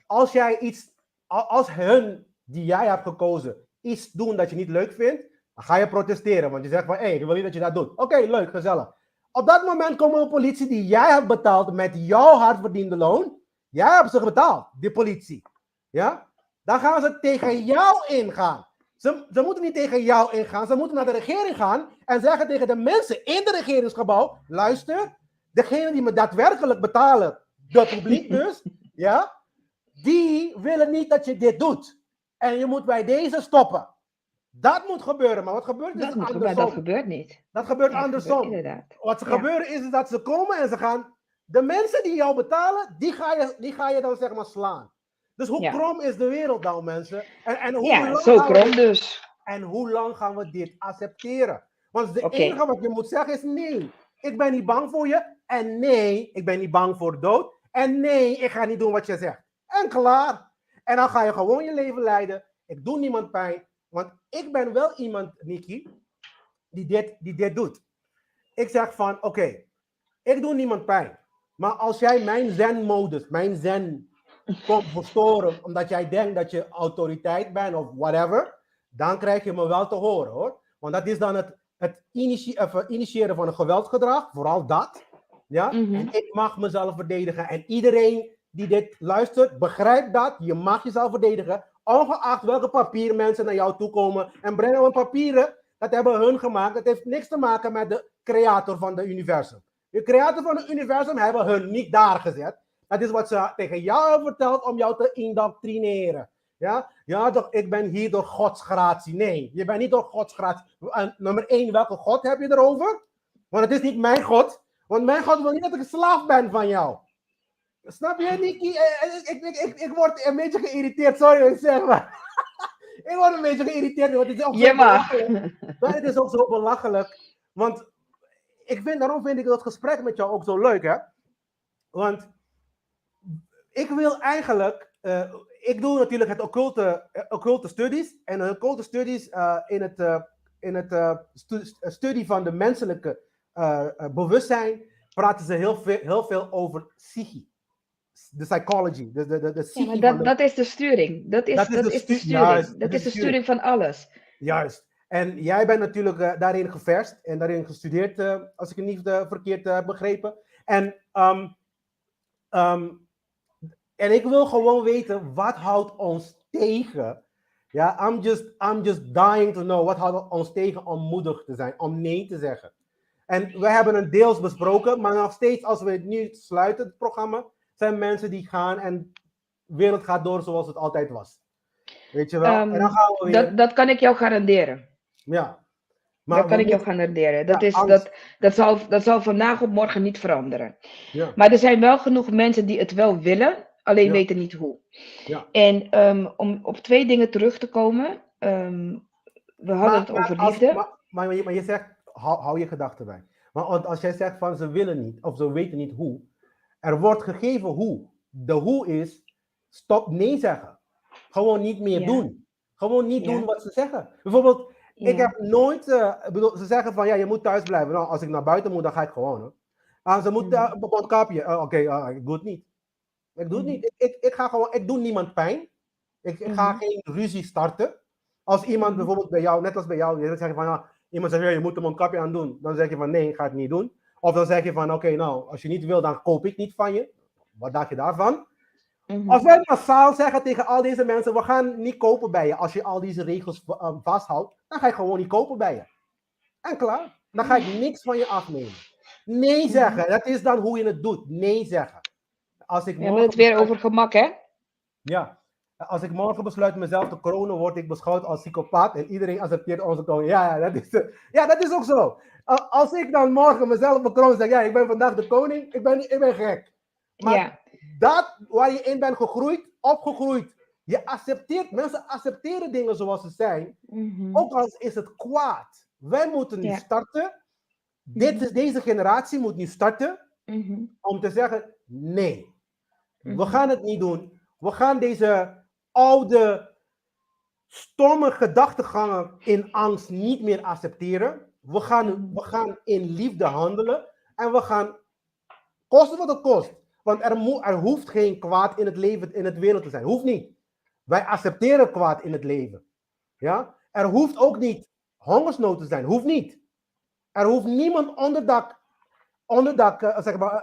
Als hun die jij hebt gekozen iets doen dat je niet leuk vindt, dan ga je protesteren. Want je zegt van, ik wil niet dat je dat doet. Oké, leuk, gezellig. Op dat moment komen de politie die jij hebt betaald met jouw hardverdiende loon. Jij hebt ze betaald, die politie. Ja? Dan gaan ze tegen jou ingaan. Ze moeten niet tegen jou ingaan. Ze moeten naar de regering gaan en zeggen tegen de mensen in het regeringsgebouw: luister, degene die me daadwerkelijk betalen, het publiek dus, ja, die willen niet dat je dit doet. En je moet bij deze stoppen. Dat moet gebeuren, maar wat gebeurt is andersom. Dat gebeurt niet. Dat gebeurt andersom. Inderdaad. Wat er gebeuren is dat ze komen en ze gaan, de mensen die jou betalen, die ga je dan zeg maar slaan. Dus hoe krom is de wereld dan, mensen? En hoe zo krom dus. En hoe lang gaan we dit accepteren? Want het enige wat je moet zeggen is nee, ik ben niet bang voor je. En nee, ik ben niet bang voor dood. En nee, ik ga niet doen wat je zegt. En klaar. En dan ga je gewoon je leven leiden. Ik doe niemand pijn. Want ik ben wel iemand, Nikki, die dit doet. Ik zeg van, oké, ik doe niemand pijn. Maar als jij mijn zen-modus, mijn zen komt verstoren, omdat jij denkt dat je autoriteit bent of whatever, dan krijg je me wel te horen, hoor. Want dat is dan het initiëren van een geweldsgedrag, vooral dat. Ja? En ik mag mezelf verdedigen. En iedereen die dit luistert, begrijpt dat. Je mag jezelf verdedigen, ongeacht welke papieren mensen naar jou toe komen en brengen hun papieren. Dat hebben hun gemaakt. Dat heeft niks te maken met de creator van het universum. De creator van het universum hebben hun niet daar gezet. Dat is wat ze tegen jou hebben verteld om jou te indoctrineren. Ja, toch, ik ben hier door Gods gratie. Nee, je bent niet door Gods gratie. En nummer 1, welke God heb je erover? Want het is niet mijn God. Want mijn God wil niet dat ik een slaaf ben van jou. Snap je, Nikki? Ik word een beetje geïrriteerd. Sorry, zeg maar. Ik word een beetje geïrriteerd. Want het is ook zo belachelijk. Maar het is ook zo belachelijk. Want daarom vind ik dat gesprek met jou ook zo leuk, hè? Want ik wil eigenlijk... ik doe natuurlijk het occulte studies. En de occulte studies in het studie van de menselijke bewustzijn praten ze heel veel over psyche. De psychology. De psyche dat is de sturing. Dat is de sturing. Dat is de sturing van alles. Juist. En jij bent natuurlijk daarin geverst en daarin gestudeerd, als ik het niet verkeerd heb begrepen. En ik wil gewoon weten, wat houdt ons tegen? Ja, I'm just dying to know. Wat houdt ons tegen om moedig te zijn, om nee te zeggen? En we hebben het deels besproken, maar nog steeds, als we het nu sluiten, het programma, zijn mensen die gaan en de wereld gaat door zoals het altijd was. Weet je wel? En dan gaan we weer... dat kan ik jou garanderen. Ja. Maar dat kan ik jou garanderen. Dat zal vandaag op morgen niet veranderen. Ja. Maar er zijn wel genoeg mensen die het wel willen, alleen weten niet hoe. Ja. En om op 2 dingen terug te komen. We hadden het over liefde. Maar je zegt, hou je gedachten bij. Maar als jij zegt van ze willen niet, of ze weten niet hoe. Er wordt gegeven hoe. De hoe is, stop nee zeggen. Gewoon niet meer doen. Gewoon niet doen wat ze zeggen. Bijvoorbeeld, ik heb nooit, ze zeggen van je moet thuis blijven. Nou, als ik naar buiten moet, dan ga ik gewoon. Ze moeten een bepaald kapje. Oké, ik doe het niet. Ik doe het niet. Ik doe niemand pijn. Ik ga geen ruzie starten. Als iemand bijvoorbeeld bij jou, net als bij jou, je zegt van iemand zegt je moet er een kapje aan doen. Dan zeg je van nee, ik ga het niet doen. Of dan zeg je van oké, nou, als je niet wil, dan koop ik niet van je. Wat dacht je daarvan? Als wij massaal zeggen tegen al deze mensen, we gaan niet kopen bij je. Als je al deze regels vasthoudt, dan ga je gewoon niet kopen bij je. En klaar. Dan ga ik niks van je afnemen. Nee zeggen, dat is dan hoe je het doet. Nee zeggen. Als ik morgen het weer over gemak, hè? Ja. Als ik morgen besluit mezelf te kronen, word ik beschouwd als psychopaat en iedereen accepteert onze kroon. Ja, dat is ook zo. Als ik dan morgen mezelf bekroon en zeg, ik ben vandaag de koning, ik ben gek. Maar dat waar je in bent gegroeid, opgegroeid, je accepteert, mensen accepteren dingen zoals ze zijn, ook al is het kwaad. Wij moeten nu starten, deze generatie moet nu starten, om te zeggen, nee, we gaan het niet doen. We gaan deze oude stomme gedachtegangen in angst niet meer accepteren. We gaan in liefde handelen. En we gaan, kosten wat het kost. Want er hoeft geen kwaad in het leven, in het wereld te zijn. Hoeft niet. Wij accepteren kwaad in het leven. Ja? Er hoeft ook niet hongersnood te zijn. Hoeft niet. Er hoeft niemand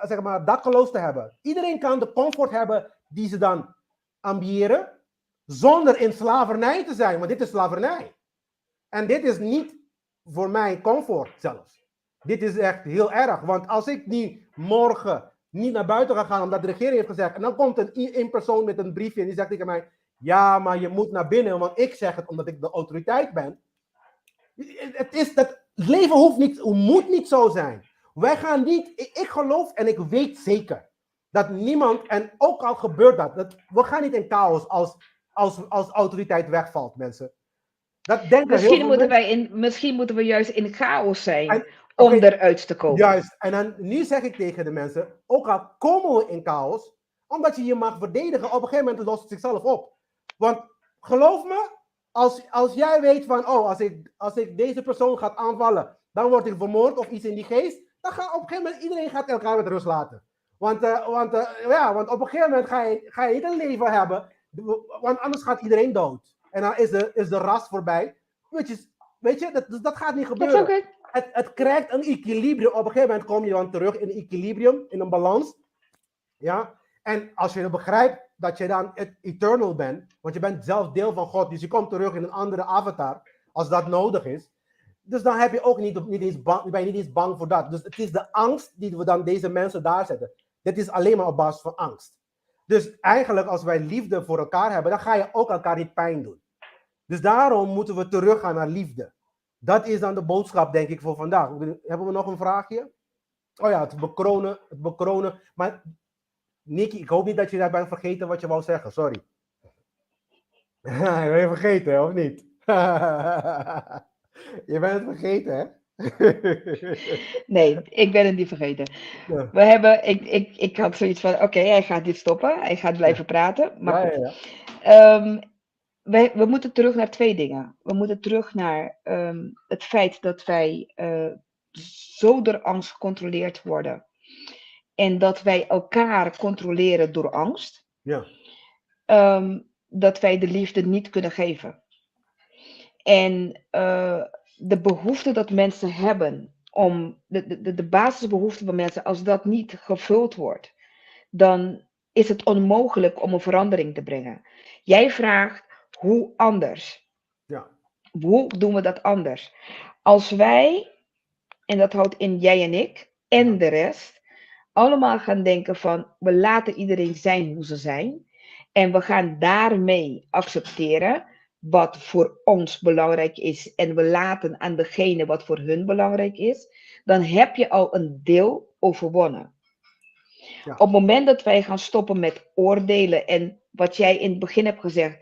zeg maar, dakloos te hebben. Iedereen kan de comfort hebben die ze dan ambiëren, zonder in slavernij te zijn. Want dit is slavernij. En dit is niet voor mij comfort zelfs. Dit is echt heel erg. Want als ik nu morgen niet naar buiten ga gaan, omdat de regering heeft gezegd, en dan komt een persoon met een briefje en die zegt tegen mij, ja, maar je moet naar binnen, want ik zeg het omdat ik de autoriteit ben. Het leven moet niet zo zijn. Wij gaan niet, ik geloof en ik weet zeker dat niemand, en ook al gebeurt dat we gaan niet in chaos als autoriteit wegvalt, mensen. Dat denken misschien moeten we juist in chaos zijn om eruit te komen. Juist, en dan, nu zeg ik tegen de mensen, ook al komen we in chaos, omdat je je mag verdedigen, op een gegeven moment lost het zichzelf op. Want geloof me, als jij weet van, als ik deze persoon ga aanvallen, dan word ik vermoord of iets in die geest, dan gaat op een gegeven moment iedereen gaat elkaar met rust laten. Want op een gegeven moment ga je niet een leven hebben, want anders gaat iedereen dood. En dan is de ras voorbij. Weet je, dat gaat niet gebeuren. Het krijgt een equilibrium. Op een gegeven moment kom je dan terug in een equilibrium, in een balans. Ja? En als je begrijpt dat je dan eternal bent, want je bent zelf deel van God, dus je komt terug in een andere avatar, als dat nodig is. Dus dan heb je ook ben je niet eens bang voor dat. Dus het is de angst die we dan deze mensen daar zetten. Dit is alleen maar op basis van angst. Dus eigenlijk als wij liefde voor elkaar hebben, dan ga je ook elkaar niet pijn doen. Dus daarom moeten we teruggaan naar liefde. Dat is dan de boodschap, denk ik, voor vandaag. Hebben we nog een vraagje? Oh ja, het bekronen. Maar Nicky, ik hoop niet dat je daar bent vergeten wat je wou zeggen. Sorry. Ben je vergeten, of niet? Je bent het vergeten, hè? Nee, ik ben het niet vergeten. Ja. Ik had zoiets van, oké, hij gaat dit stoppen. Hij gaat blijven praten. Maar goed. We moeten terug naar 2 dingen. We moeten terug naar het feit dat wij zo door angst gecontroleerd worden. En dat wij elkaar controleren door angst. Ja. Dat wij de liefde niet kunnen geven. En de behoefte dat mensen hebben om de basisbehoeften van mensen, als dat niet gevuld wordt, dan is het onmogelijk om een verandering te brengen. Jij vraagt hoe anders. Ja. Hoe doen we dat anders? Als wij, en dat houdt in jij en ik en de rest, allemaal gaan denken van we laten iedereen zijn hoe ze zijn en we gaan daarmee accepteren wat voor ons belangrijk is en we laten aan degene wat voor hun belangrijk is, dan heb je al een deel overwonnen. Ja. Op het moment dat wij gaan stoppen met oordelen en wat jij in het begin hebt gezegd,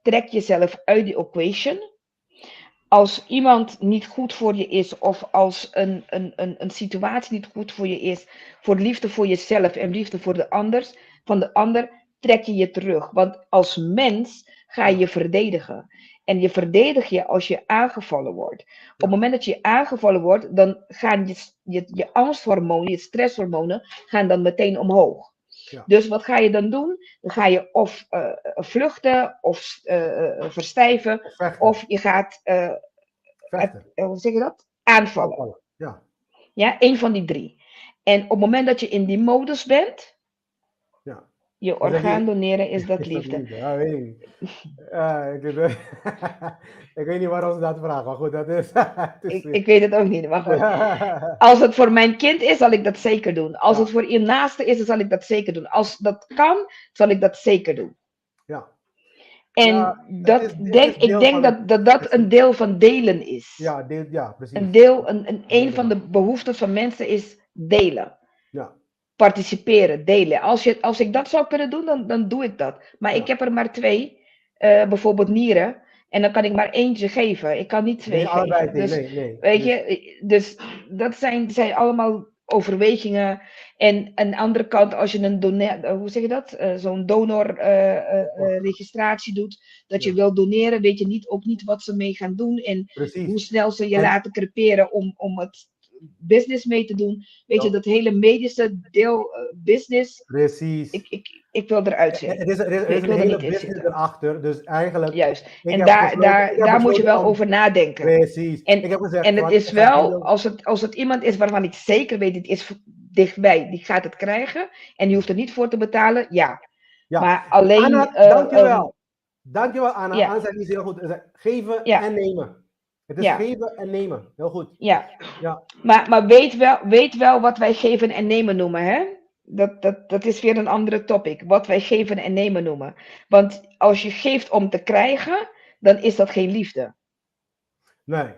trek jezelf uit die equation. Als iemand niet goed voor je is of als een situatie niet goed voor je is, voor liefde voor jezelf en liefde voor van de ander, trek je je terug. Want als mens ga je verdedigen. En je verdedig je als je aangevallen wordt. Op het moment dat je aangevallen wordt, dan gaan je angsthormonen, je stresshormonen, gaan dan meteen omhoog. Ja. Dus wat ga je dan doen? Dan ga je of vluchten, of verstijven, of je gaat, hoe zeg je dat? Aanvallen. Ja. Ja, één van die 3. En op het moment dat je in die modus bent, je orgaan doneren is dat liefde. Ja, weet ik. Ik weet niet waarom ze dat vragen, maar goed, dat is... ik weet het ook niet, maar goed. Als het voor mijn kind is, zal ik dat zeker doen. Als het voor je naaste is, dan zal ik dat zeker doen. Als dat kan, zal ik dat zeker doen. Ja. En ik denk dat een deel van delen is. Ja, precies. Een van de behoeften van mensen is delen. Ja. Participeren, delen. Als ik dat zou kunnen doen, dan doe ik dat. Maar ik heb er maar 2, bijvoorbeeld nieren, en dan kan ik maar eentje geven. Ik kan niet 2 geven. Allebei, dus, nee. Weet je, dus dat zijn allemaal overwegingen. En aan de andere kant, als je hoe zeg je dat? Zo'n donorregistratie doet, dat je wil doneren, weet je ook niet wat ze mee gaan doen en hoe snel ze je laten creperen om het business mee te doen. Weet je, dat hele medische deel, business. Precies. Ik wil eruit zitten. Er is een hele business erachter, dus eigenlijk... Juist. En daar moet je wel over nadenken. Precies. En het is wel, als het iemand is waarvan ik zeker weet, dit is dichtbij, die gaat het krijgen en die hoeft er niet voor te betalen, ja. Maar alleen... Anna, dankjewel. Dankjewel, Anna. Ja. Anna zei iets heel goed. Geven en nemen. Het is geven en nemen. Heel goed. Ja. Maar weet wel wat wij geven en nemen noemen, hè? Dat is weer een andere topic. Wat wij geven en nemen noemen. Want als je geeft om te krijgen, dan is dat geen liefde. Nee.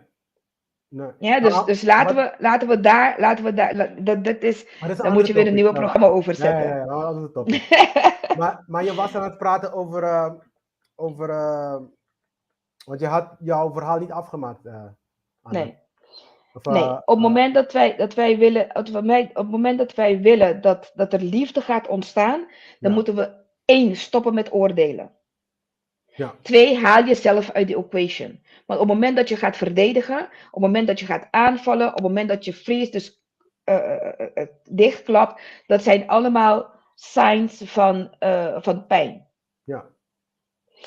Ja, dus laten we daar, dan moet je weer een nieuw programma over zetten. Ja, dat is het topic. maar je was aan het praten over want je had jouw verhaal niet afgemaakt. Nee. Nee, op het moment dat wij willen dat er liefde gaat ontstaan, dan moeten we 1 stoppen met oordelen. 2, haal jezelf uit de equation. Want op het moment dat je gaat verdedigen, op het moment dat je gaat aanvallen, op het moment dat je vrees dus dichtklapt, dat zijn allemaal signs van pijn. Ja.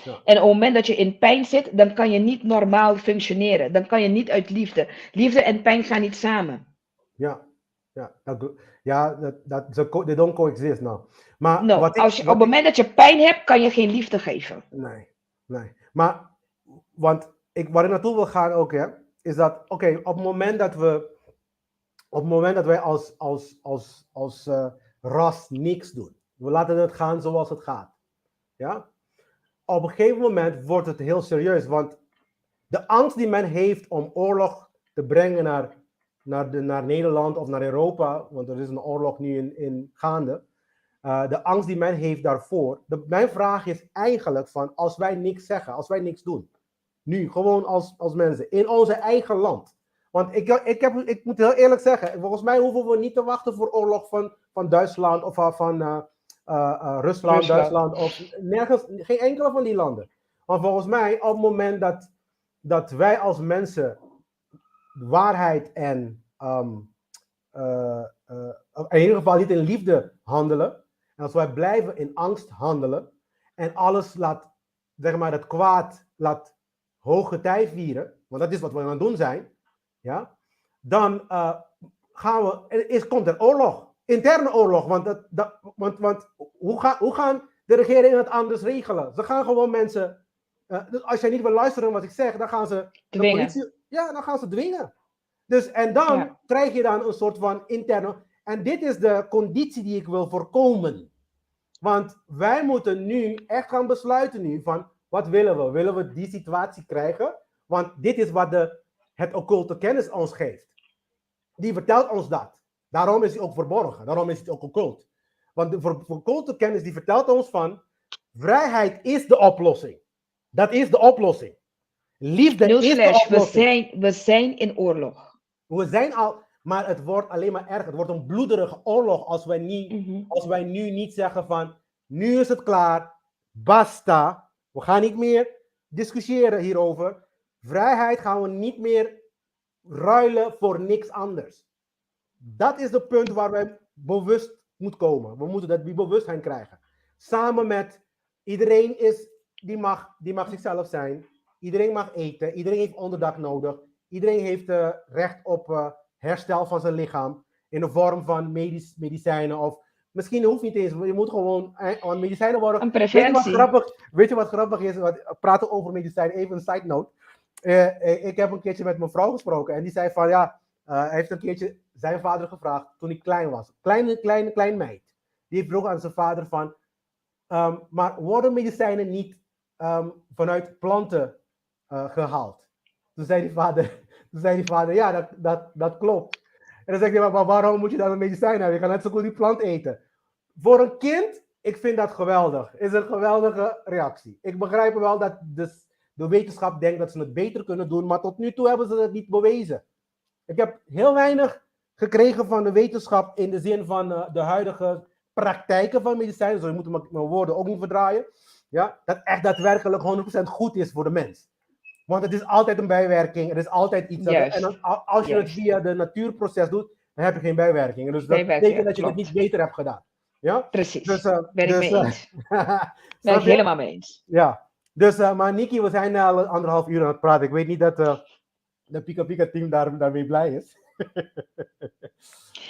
En op het moment dat je in pijn zit, dan kan je niet normaal functioneren. Dan kan je niet uit liefde. Liefde en pijn gaan niet samen. They don't coexist nou. Maar op het moment dat je pijn hebt, kan je geen liefde geven. Nee. Maar, waar ik naartoe wil gaan ook, hè, is dat, op het moment dat wij als ras niks doen, we laten het gaan zoals het gaat, ja, op een gegeven moment wordt het heel serieus, want de angst die men heeft om oorlog te brengen naar Nederland of naar Europa, want er is een oorlog nu in gaande, de angst die men heeft daarvoor, mijn vraag is eigenlijk van, als wij niks zeggen, als wij niks doen, nu gewoon als mensen, in onze eigen land. Want ik moet heel eerlijk zeggen, volgens mij hoeven we niet te wachten voor oorlog van Duitsland of van Rusland, Duitsland of nergens, geen enkele van die landen. Want volgens mij, op het moment dat wij als mensen waarheid en in ieder geval niet in liefde handelen, en als wij blijven in angst handelen en alles het kwaad laat hoge tij vieren, want dat is wat we aan het doen zijn, ja, dan komt er oorlog. Interne oorlog, want hoe gaan de regeringen het anders regelen? Ze gaan gewoon mensen, dus als jij niet wil luisteren wat ik zeg, dan gaan ze dwingen. De politie, dan gaan ze dwingen. Dus, en dan krijg je dan een soort van interne, en dit is de conditie die ik wil voorkomen. Want wij moeten nu echt gaan besluiten nu van, wat willen we? Willen we die situatie krijgen? Want dit is wat het occulte kennis ons geeft. Die vertelt ons dat. Daarom is hij ook verborgen. Daarom is het ook occult. Want de occulte kennis die vertelt ons van, vrijheid is de oplossing. Dat is de oplossing. Liefde is de oplossing. We zijn in oorlog. We zijn maar het wordt alleen maar erger. Het wordt een bloederige oorlog als wij nu niet zeggen van, nu is het klaar, basta. We gaan niet meer discussiëren hierover. Vrijheid gaan we niet meer ruilen voor niks anders. Dat is het punt waar wij bewust moeten komen. We moeten die bewustzijn krijgen. Samen met iedereen die mag zichzelf zijn. Iedereen mag eten. Iedereen heeft onderdak nodig. Iedereen heeft recht op herstel van zijn lichaam. In de vorm van medicijnen. Of misschien hoeft niet eens. Je moet gewoon medicijnen worden. Een preventie. Weet je wat grappig is? Praten over medicijnen. Even een side note. Ik heb een keertje met mijn vrouw gesproken. En die zei van hij heeft een keertje zijn vader gevraagd toen hij klein was. Klein meid. Die vroeg aan zijn vader van, maar worden medicijnen niet vanuit planten gehaald? Toen zei die vader, ja, dat klopt. En dan zegt hij, maar waarom moet je dan een medicijn hebben? Je kan net zo goed die plant eten. Voor een kind, ik vind dat geweldig. Is een geweldige reactie. Ik begrijp wel dat de wetenschap denkt dat ze het beter kunnen doen, maar tot nu toe hebben ze het niet bewezen. Ik heb heel weinig gekregen van de wetenschap in de zin van de huidige praktijken van medicijnen, dus je moet mijn woorden ook niet verdraaien, ja, dat echt daadwerkelijk 100% goed is voor de mens. Want het is altijd een bijwerking, er is altijd iets. En dan, als je het via de natuurproces doet, dan heb je geen bijwerkingen. Dus dat betekent dat je het niet beter hebt gedaan. Ja? Precies, ben ik mee eens. Ben ik helemaal mee eens. Ja, dus maar Nikki, we zijn al 1,5 uur aan het praten. Ik weet niet dat de Pika Pika team daarmee blij is.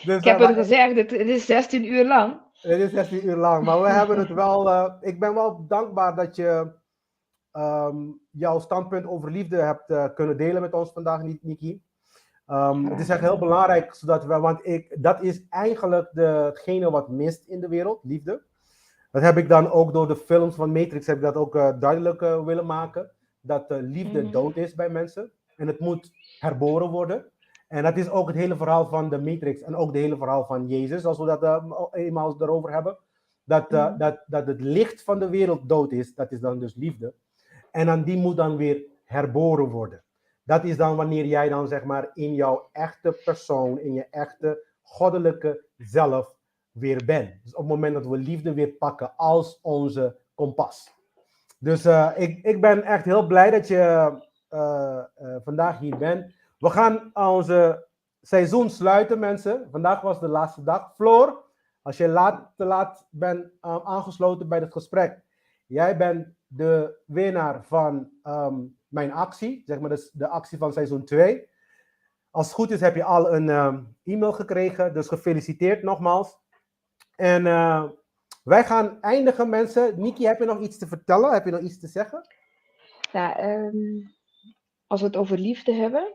Dus, ik heb het gezegd, het is 16 uur lang. Het is 16 uur lang, maar we hebben het wel. Ik ben wel dankbaar dat je jouw standpunt over liefde hebt kunnen delen met ons vandaag, Nikki. Het is echt heel belangrijk, zodat want dat is eigenlijk degene wat mist in de wereld, liefde. Dat heb ik dan ook door de films van Matrix heb ik dat ook duidelijk willen maken. Dat liefde dood is bij mensen. En het moet herboren worden. En dat is ook het hele verhaal van de Matrix. En ook het hele verhaal van Jezus, als we dat eenmaal erover hebben. Dat het licht van de wereld dood is. Dat is dan dus liefde. En dan die moet dan weer herboren worden. Dat is dan wanneer jij dan zeg maar in jouw echte persoon, in je echte goddelijke zelf weer bent. Dus op het moment dat we liefde weer pakken als onze kompas. Dus ik ben echt heel blij dat je vandaag hier bent. We gaan onze seizoen sluiten, mensen. Vandaag was de laatste dag. Floor, als je te laat bent aangesloten bij het gesprek. Jij bent de winnaar van mijn actie. Zeg maar de actie van seizoen 2. Als het goed is heb je al een e-mail gekregen. Dus gefeliciteerd nogmaals. En wij gaan eindigen, mensen. Nikki, heb je nog iets te vertellen? Heb je nog iets te zeggen? Nou, als we het over liefde hebben,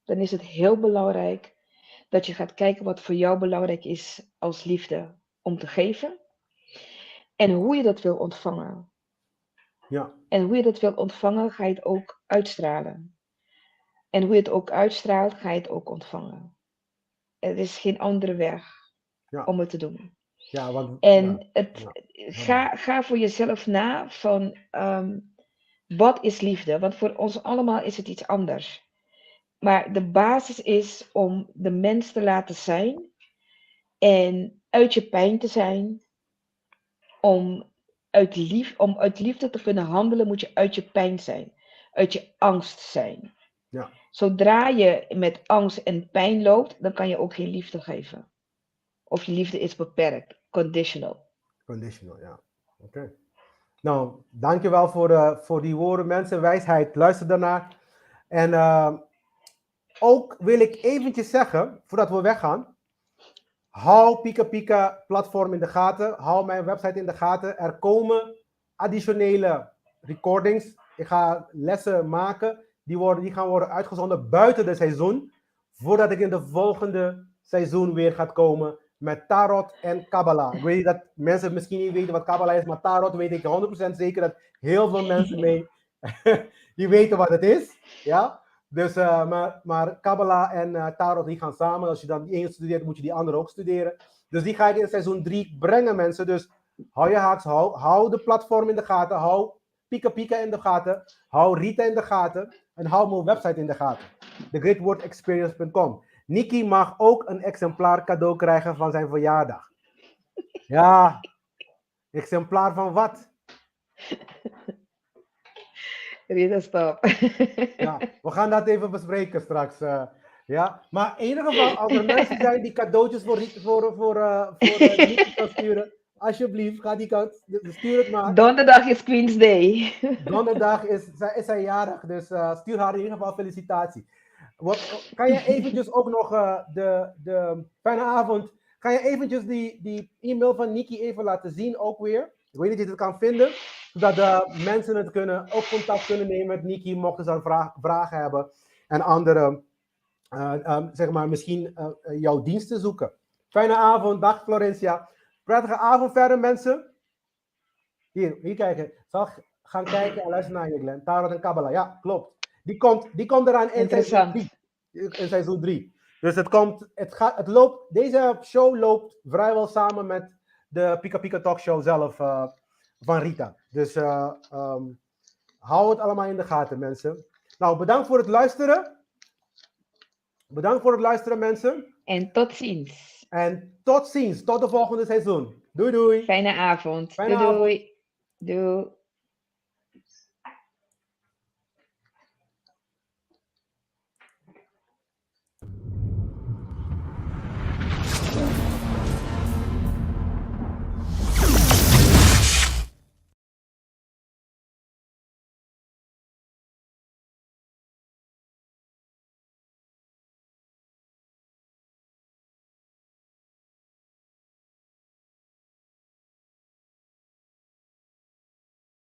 dan is het heel belangrijk dat je gaat kijken wat voor jou belangrijk is als liefde om te geven. En hoe je dat wil ontvangen. Ja. En hoe je dat wil ontvangen, ga je het ook uitstralen. En hoe je het ook uitstraalt, ga je het ook ontvangen. Er is geen andere weg om het te doen. Ja, want, ga voor jezelf na van wat is liefde? Want voor ons allemaal is het iets anders. Maar de basis is om de mens te laten zijn en uit je pijn te zijn. Om uit liefde te kunnen handelen moet je uit je pijn zijn, uit je angst zijn. Ja. Zodra je met angst en pijn loopt, dan kan je ook geen liefde geven. Of je liefde is beperkt, conditional. Conditional, ja. Oké. Nou, dankjewel voor die woorden, mensen. Wijsheid, luister daarnaar. En ook wil ik eventjes zeggen, voordat we weggaan, hou Pika Pika platform in de gaten. Hou mijn website in de gaten. Er komen additionele recordings. Ik ga lessen maken. Die gaan worden uitgezonden buiten de seizoen. Voordat ik in de volgende seizoen weer ga komen met Tarot en Kabbalah. Ik weet dat mensen misschien niet weten wat Kabbalah is, maar Tarot weet ik 100% zeker dat heel veel mensen mee die weten wat het is. Ja? Dus, maar Kabbalah en Tarot die gaan samen. Als je dan die ene studeert, moet je die andere ook studeren. Dus die ga ik in seizoen 3 brengen, mensen. Dus hou je haaks, hou de platform in de gaten. Hou Pika Pika in de gaten. Hou Rita in de gaten. En hou mijn website in de gaten. thegreatwordexperience.com. Nikki mag ook een exemplaar cadeau krijgen van zijn verjaardag. Ja, exemplaar van wat? Rita, stop. Ja, we gaan dat even bespreken straks. Ja, maar in ieder geval, als er mensen zijn die cadeautjes voor Nikki kan sturen, alsjeblieft, ga die kant, stuur het maar. Donderdag is Queen's Day. Donderdag is zij jarig, dus stuur haar in ieder geval felicitatie. Kan je eventjes ook nog de fijne avond, kan je eventjes die e-mail van Nikki even laten zien ook weer? Ik weet niet of je het kan vinden, zodat de mensen ook contact kunnen nemen met Nikki, mochten ze vragen hebben en anderen, zeg maar, misschien jouw diensten zoeken. Fijne avond, dag Florencia. Prettige avond verder, mensen. Hier kijken. Zal gaan kijken en luisteren naar je, Glenn. Tarot en Kabbalah, ja, klopt. Die komt eraan in seizoen 3. Dus deze show loopt vrijwel samen met de Pika Pika Talk Show zelf van Rita. Dus hou het allemaal in de gaten, mensen. Nou, bedankt voor het luisteren. Bedankt voor het luisteren, mensen. En tot ziens. En tot ziens. Tot de volgende seizoen. Doei doei. Fijne avond. Fijne Doei avond. doei. Doei.